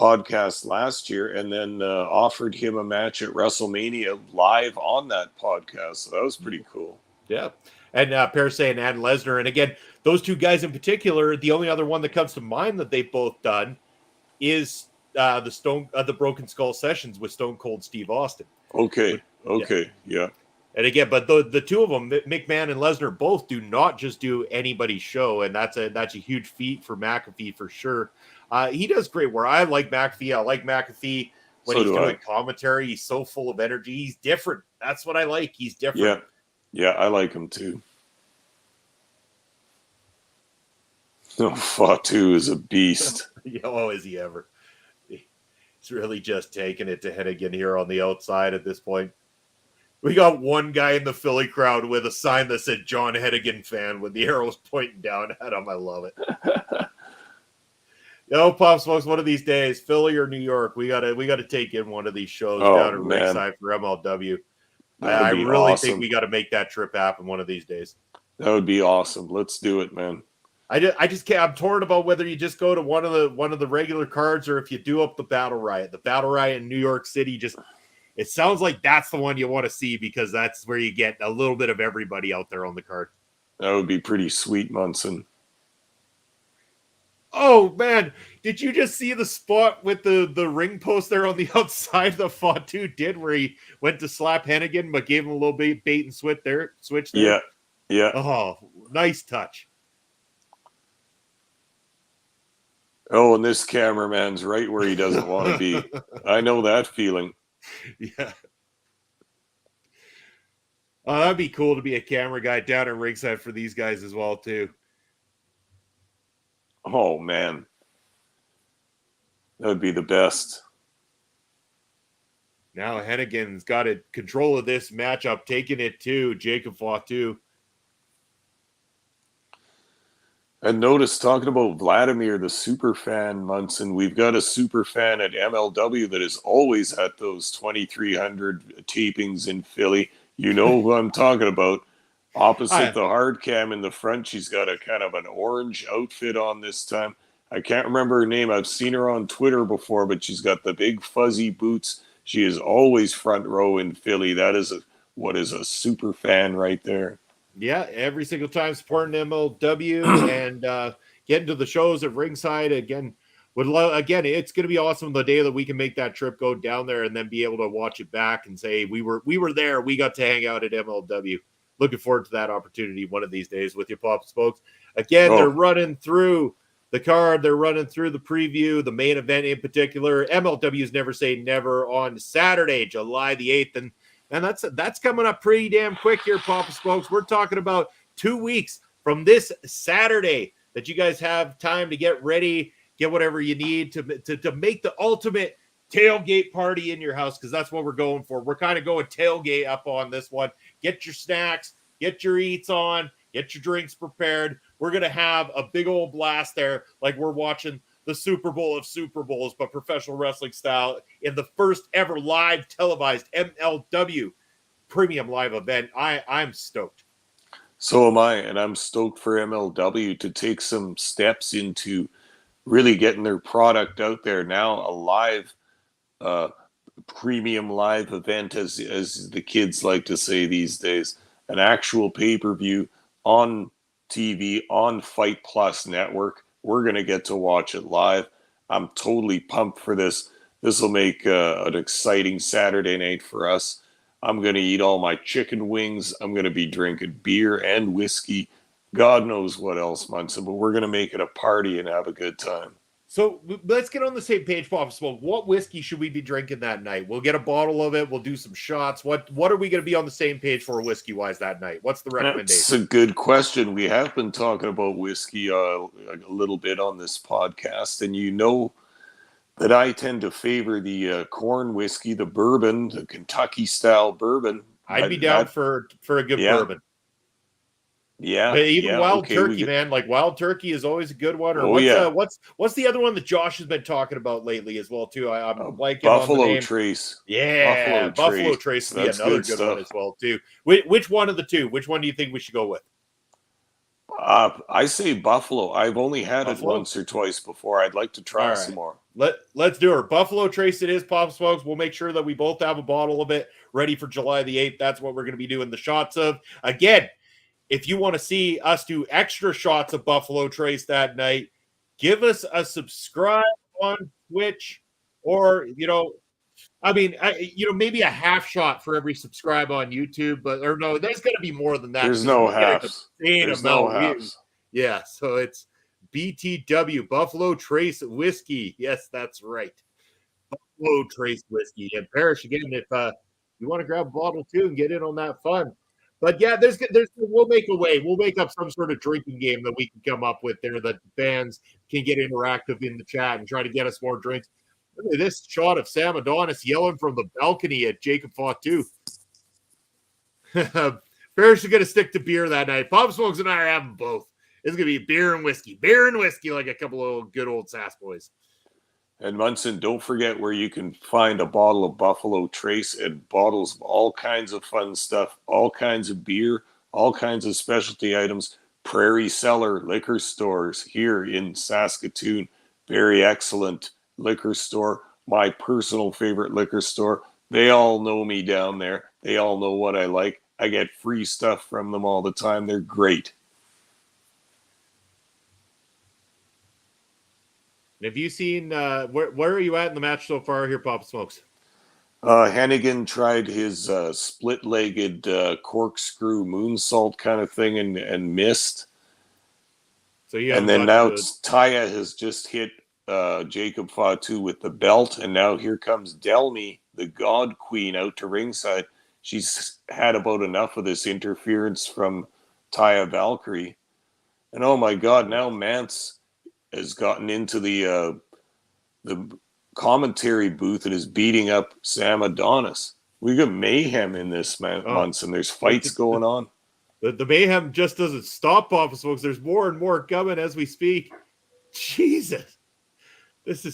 podcast last year and then offered him a match at WrestleMania live on that podcast. So that was pretty cool. Yeah. And Pearce and Lesnar. And again, those two guys in particular, the only other one that comes to mind that they've both done is the Broken Skull Sessions with Stone Cold Steve Austin. Okay. Yeah. And again, but the two of them, McMahon and Lesnar, both do not just do anybody's show, and that's a huge feat for McAfee for sure. He does great work. I like McAfee. I like McAfee when he's doing commentary. He's so full of energy. He's different. That's what I like. He's different. Yeah, I like him too. No, Fatu is a beast. Oh, is he ever? He's really just taking it to Hennigan here on the outside at this point. We got one guy in the Philly crowd with a sign that said John Hennigan fan with the arrows pointing down at him. I love it. Pop Smokes, one of these days, Philly or New York, we gotta take in one of these shows down at ringside for MLW. I really think we got to make that trip happen one of these days. That would be awesome. Let's do it, man. I just can't. I'm torn about whether you just go to one of the regular cards or if you do up the Battle Riot. The Battle Riot in New York City, it sounds like that's the one you want to see because that's where you get a little bit of everybody out there on the card. That would be pretty sweet, Munson. Oh, man. Did you just see the spot with the ring post there on the outside that Fatu did where he went to slap Hennigan but gave him a little bait and switch there? Yeah. Oh, nice touch. Oh, and this cameraman's right where he doesn't want to be. I know that feeling. Yeah. Oh, that'd be cool to be a camera guy down at ringside for these guys as well, too. Oh, man. That would be the best. Now Hennigan's got control of this matchup, taking it to Jacob Fatu. And notice, talking about Vladimir, the super fan, Munson, we've got a super fan at MLW that is always at those 2,300 tapings in Philly. You know who I'm talking about. Opposite the hard cam in the front, she's got a kind of an orange outfit on this time. I can't remember her name. I've seen her on Twitter before, but she's got the big fuzzy boots. She is always front row in Philly. That is what is a super fan right there. Yeah, every single time supporting MLW and getting to the shows at ringside again. It's going to be awesome the day that we can make that trip, go down there, and then be able to watch it back and say we were there. We got to hang out at MLW. Looking forward to that opportunity one of these days with your Pop Spokes. Again, They're running through the card. They're running through the preview, the main event in particular. MLW's Never Say Never on Saturday, July the 8th, and that's coming up pretty damn quick here, Papa Spokes. We're talking about 2 weeks from this Saturday that you guys have time to get ready, get whatever you need to make the ultimate tailgate party in your house, because that's what we're going for. We're kind of going tailgate up on this one. Get your snacks, get your eats on, get your drinks prepared. We're going to have a big old blast there like we're watching the Super Bowl of Super Bowls, but professional wrestling style in the first ever live televised MLW premium live event. I'm stoked. So am I, and I'm stoked for MLW to take some steps into really getting their product out there now, a live premium live event, as the kids like to say these days, an actual pay-per-view on TV, on Fight Plus Network. We're going to get to watch it live. I'm totally pumped for this. This will make an exciting Saturday night for us. I'm going to eat all my chicken wings. I'm going to be drinking beer and whiskey. God knows what else, Munson, but we're going to make it a party and have a good time. So let's get on the same page, Pop Smoke. What whiskey should we be drinking that night? We'll get a bottle of it. We'll do some shots. What are we going to be on the same page for whiskey-wise that night? What's the recommendation? That's a good question. We have been talking about whiskey a little bit on this podcast, and you know that I tend to favor the corn whiskey, the bourbon, the Kentucky-style bourbon. I'd be down for a good bourbon. Yeah, But even yeah, Wild okay, we Turkey, get. man, like Wild Turkey is always a good one. Or Oh yeah, what's the other one that Josh has been talking about lately as well too? I'm a blanking on the Buffalo name. Trace. Yeah, Buffalo Buffalo Trace. Trace would be That's another good good one stuff. as well too. Which one of the two? Which one do you think we should go with? I say Buffalo. I've only had it Buffalo. once or twice before. I'd like to All try some right. more. Let's do it. Buffalo Trace it is, Pop Smokes. We'll make sure that we both have a bottle of it ready for July the 8th. That's what we're going to be doing the shots of. Again, if you want to see us do extra shots of Buffalo Trace that night, give us a subscribe on Twitch, or maybe a half shot for every subscribe on YouTube. But or no, there's going to be more than that There's because no we get an halves. insane There's no amount. halves. Yeah, so it's BTW, Buffalo Trace Whiskey. Yes, that's right. Buffalo Trace Whiskey. And Parrish, again, if you want to grab a bottle too and get in on that fun. But yeah, we'll make a way. We'll make up some sort of drinking game that we can come up with there that fans can get interactive in the chat and try to get us more drinks. Look at this shot of Sam Adonis yelling from the balcony at Jacob Fatu. Parrish is going to stick to beer that night. Pop Smokes and I are having both. It's going to be beer and whiskey like a couple of good old Sass boys. And Munson, don't forget where you can find a bottle of Buffalo Trace and bottles of all kinds of fun stuff, all kinds of beer, all kinds of specialty items. Prairie Cellar liquor stores here in Saskatoon. Very excellent liquor store. My personal favorite liquor store. They all know me down there. They all know what I like. I get free stuff from them all the time. They're great. Have you seen where are you at in the match so far here, Pop Smokes? Hennigan tried his split-legged corkscrew moonsault kind of thing and missed. So and then now Taya has just hit Jacob Fatu with the belt, and now here comes Delmy, the God Queen, out to ringside. She's had about enough of this interference from Taya Valkyrie. And oh my God, now Mance has gotten into the commentary booth and is beating up Sam Adonis. We got mayhem in this months, and there's fights going on. The mayhem just doesn't stop, Papa Smokes. There's more and more coming as we speak. Jesus, this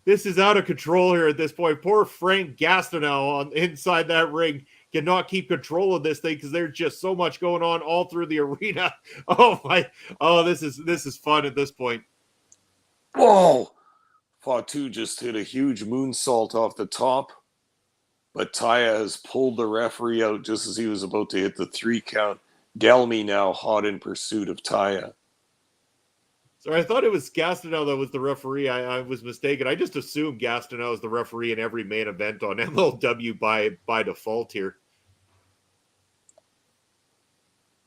is out of control here at this point. Poor Frank Gastineau on inside that ring cannot keep control of this thing because there's just so much going on all through the arena. This is fun at this point. Whoa! Fatu just hit a huge moonsault off the top, but Taya has pulled the referee out just as he was about to hit the 3 count. Delmy now hot in pursuit of Taya. Sorry, I thought it was Gastineau that was the referee. I was mistaken. I just assumed Gastineau is the referee in every main event on MLW by default here.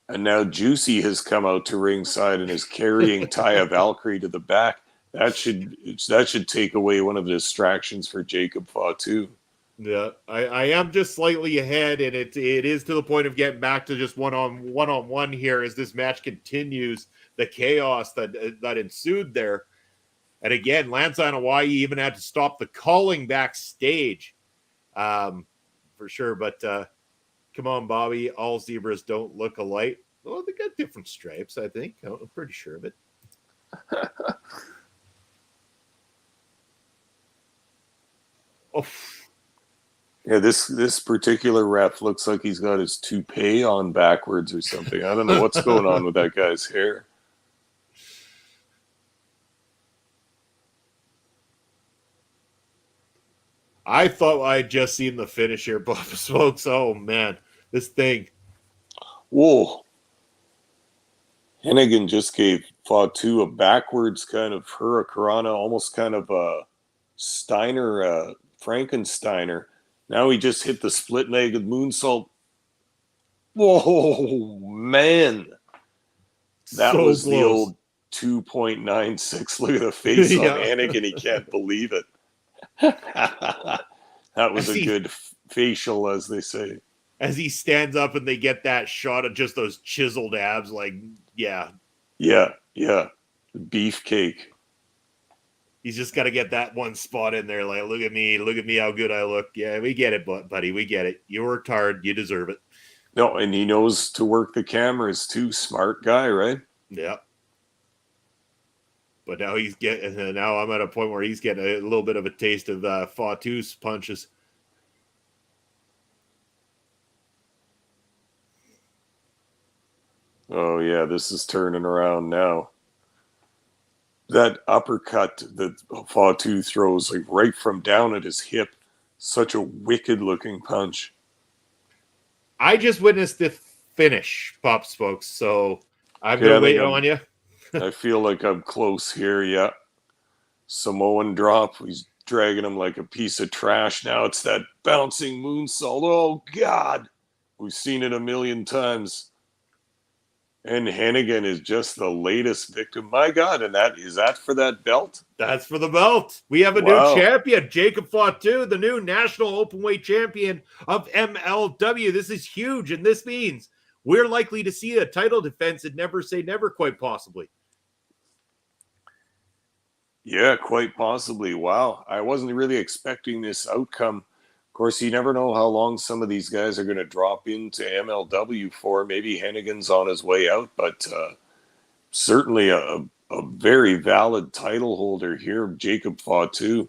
And now Juicy has come out to ringside and is carrying Taya Valkyrie to the back. That should take away one of the distractions for Jacob Fatu. Yeah, I am just slightly ahead, and it is to the point of getting back to just one-on-one here as this match continues. The chaos that ensued there. And again, Lance Hawaii even had to stop the calling backstage for sure. But come on, Bobby, all zebras don't look alike. Well, they got different stripes, I think. I'm pretty sure of it. Oh. Yeah, this particular ref looks like he's got his toupee on backwards or something. I don't know what's going on with that guy's hair. I thought I'd just seen the finish here, Bob Smokes. Oh, man. This thing. Whoa. Hennigan just gave Fatu a backwards kind of hurricanrana, almost kind of a Steiner, Frankensteiner. Now he just hit the split-legged moonsault. Whoa, man. That so was close. The old 2.96. Look at the face on Hennigan. He can't believe it. That was a good facial, as they say. As he stands up and they get that shot of just those chiseled abs, like, yeah. Yeah. Beefcake. He's just got to get that one spot in there. Like, look at me how good I look. Yeah, we get it, buddy. We get it. You worked hard. You deserve it. No, and he knows to work the cameras too. Smart guy, right? Yeah. But now now I'm at a point where he's getting a little bit of a taste of Fatu's punches. Oh, yeah, this is turning around now. That uppercut that Fatu throws, like right from down at his hip, such a wicked-looking punch. I just witnessed the finish, Pops folks, so I'm going to wait on you. I feel like I'm close here, yeah. Samoan drop. He's dragging him like a piece of trash. Now it's that bouncing moonsault. Oh, God. We've seen it a million times. And Hennigan is just the latest victim. My God, and is that for that belt? That's for the belt. We have a new champion, Jacob Fatu, the new National Openweight Champion of MLW. This is huge, and this means we're likely to see a title defense at Never Say Never, quite possibly. Yeah, quite possibly. Wow. I wasn't really expecting this outcome. Of course, you never know how long some of these guys are going to drop into MLW for. Maybe Hennigan's on his way out, but certainly a very valid title holder here, Jacob Fatu,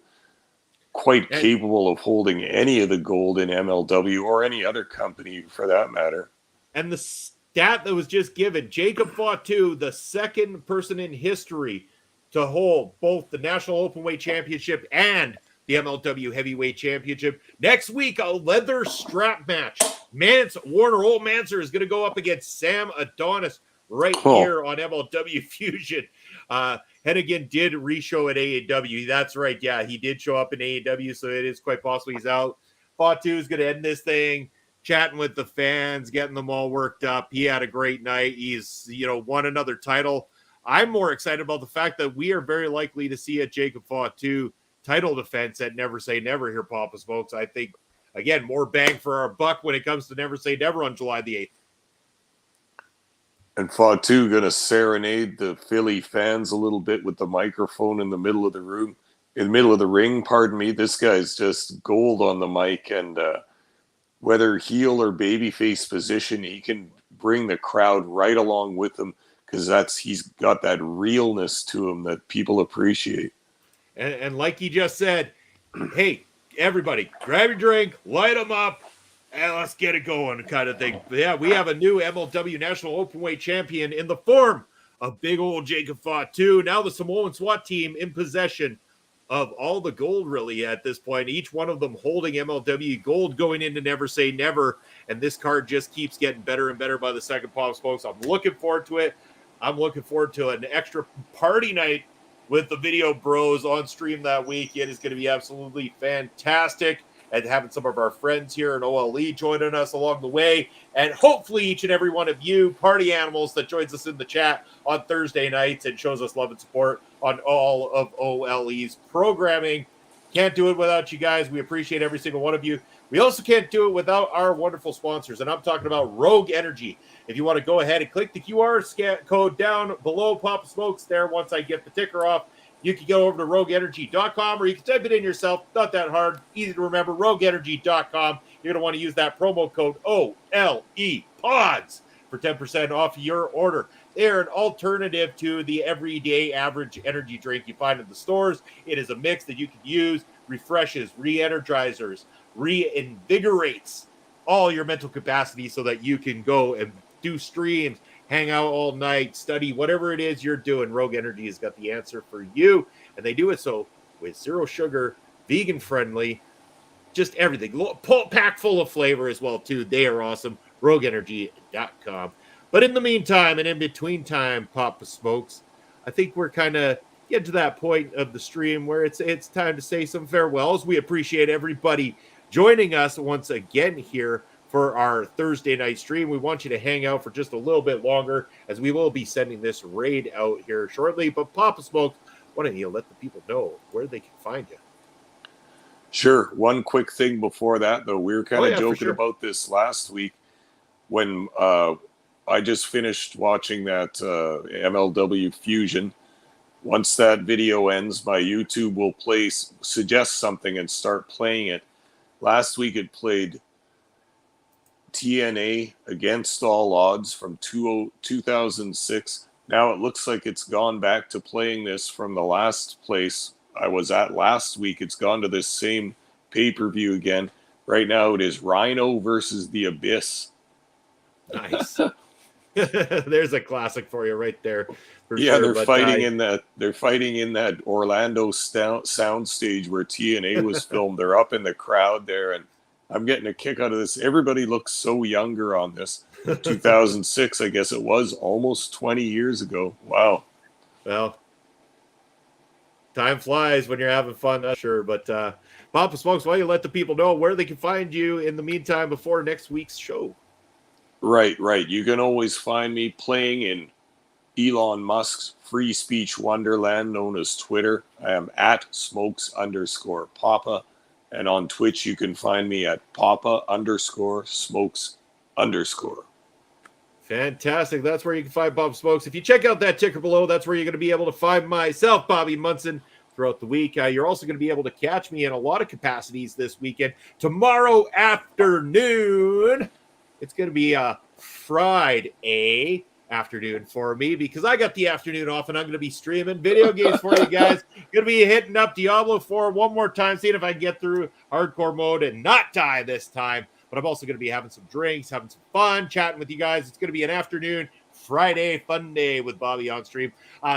quite capable of holding any of the gold in MLW or any other company for that matter. And the stat that was just given, Jacob Fatu, the second person in history to hold both the National Openweight Championship and the MLW Heavyweight Championship. Next week, a leather strap match. Warner Old Manser is going to go up against Sam Adonis right here on MLW Fusion. Hennigan did re-show at AEW. That's right. Yeah, he did show up in AEW, so it is quite possible he's out. Fatu is going to end this thing, chatting with the fans, getting them all worked up. He had a great night. He's, won another title. I'm more excited about the fact that we are very likely to see a Jacob Fatu title defense at Never Say Never here, Papa's folks. I think, again, more bang for our buck when it comes to Never Say Never on July the 8th. And Fatu going to serenade the Philly fans a little bit with the microphone in the middle of the room, in the middle of the ring, pardon me. This guy's just gold on the mic, and whether heel or babyface position, he can bring the crowd right along with him, because he's got that realness to him that people appreciate. And like he just said, hey, everybody, grab your drink, light them up, and let's get it going kind of thing. But yeah, we have a new MLW National Openweight Champion in the form of big old Jacob Fatu. Now the Samoan SWAT team in possession of all the gold really at this point. Each one of them holding MLW gold going into Never Say Never. And this card just keeps getting better and better by the second, Pops, folks. I'm looking forward to it. I'm looking forward to an extra party night with the Video Bros on stream that week. It is going to be absolutely fantastic. And having some of our friends here in OLE joining us along the way. And hopefully each and every one of you party animals that joins us in the chat on Thursday nights and shows us love and support on all of OLE's programming. Can't do it without you guys. We appreciate every single one of you. We also can't do it without our wonderful sponsors, and I'm talking about Rogue Energy. If you want to go ahead and click the QR code down below Papa Smokes there once I get the ticker off, you can go over to rogueenergy.com, or you can type it in yourself. Not that hard. Easy to remember, rogueenergy.com. You're going to want to use that promo code OLE PODS for 10% off your order. They're an alternative to the everyday average energy drink you find in the stores. It is a mix that you can use, refreshes, re-energizers, reinvigorates all your mental capacity so that you can go and do streams, hang out all night, study, whatever it is you're doing. Rogue Energy has got the answer for you, and they do it so with zero sugar, vegan friendly, just everything. Pack full of flavor as well, too. They are awesome. RogueEnergy.com. But in the meantime, and in between time, Papa Smokes, I think we're kind of getting to that point of the stream where it's time to say some farewells. We appreciate everybody joining us once again here for our Thursday night stream. We want you to hang out for just a little bit longer, as we will be sending this raid out here shortly. But Papa Smokes, why don't you let the people know where they can find you? Sure. One quick thing before that, though. We were kind of joking about this last week when I just finished watching that MLW Fusion. Once that video ends, my YouTube will suggest something and start playing it. Last week it played TNA against all odds from 2006. Now it looks like it's gone back to playing this from the last place I was at last week. It's gone to this same pay-per-view again. Right now it is Rhino versus the Abyss. Nice. There's a classic for you right there. Yeah, sure, they're fighting in that Orlando sound stage where TNA was filmed. They're up in the crowd there, and I'm getting a kick out of this. Everybody looks so younger on this. 2006, I guess it was, almost 20 years ago. Wow. Well, time flies when you're having fun, that's sure. But Papa Smokes, why don't you let the people know where they can find you in the meantime before next week's show? Right. You can always find me playing in Elon Musk's free speech wonderland known as Twitter. I am at smokes_Papa. And on Twitch, you can find me at Papa_Smokes_. Fantastic. That's where you can find Bob Smokes. If you check out that ticker below, that's where you're going to be able to find myself, Bobby Munson, throughout the week. You're also going to be able to catch me in a lot of capacities this weekend. Tomorrow afternoon, it's going to be a Friday afternoon for me because I got the afternoon off and I'm going to be streaming video games for you guys. Going to be hitting up Diablo 4 one more time, seeing if I can get through hardcore mode and not die this time. But I'm also going to be having some drinks, having some fun, chatting with you guys. It's going to be an afternoon, Friday fun day with Bobby on stream.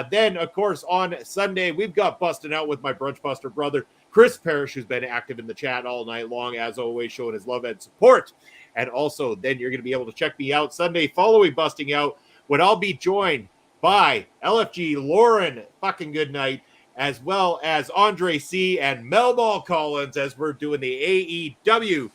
Then, of course, on Sunday, we've got Busting Out with my Brunch Buster brother, Chris Parrish, who's been active in the chat all night long, as always, showing his love and support. And also, then you're going to be able to check me out Sunday following Busting Out, when I'll be joined by LFG Lauren fucking Goodnight, as well as Andre C. and Melball Collins, as we're doing the AEW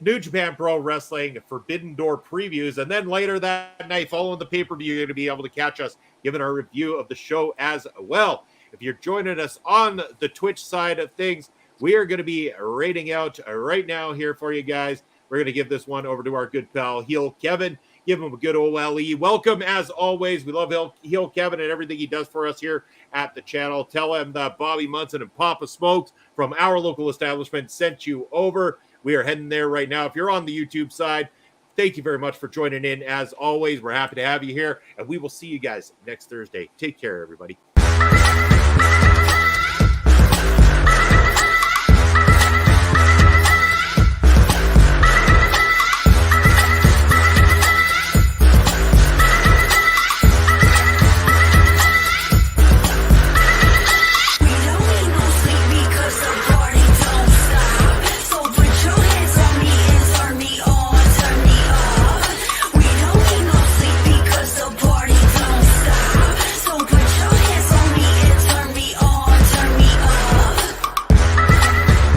New Japan Pro Wrestling Forbidden Door previews. And then later that night, following the pay-per-view, you're going to be able to catch us giving our review of the show as well. If you're joining us on the Twitch side of things, we are going to be rating out right now here for you guys. We're going to give this one over to our good pal, Heel Kevin. Give him a good OLE. Welcome, as always. We love Heel Kevin and everything he does for us here at the channel. Tell him that Bobby Munson and Papa Smokes from our local establishment sent you over. We are heading there right now. If you're on the YouTube side, thank you very much for joining in. As always, we're happy to have you here, and we will see you guys next Thursday. Take care, everybody.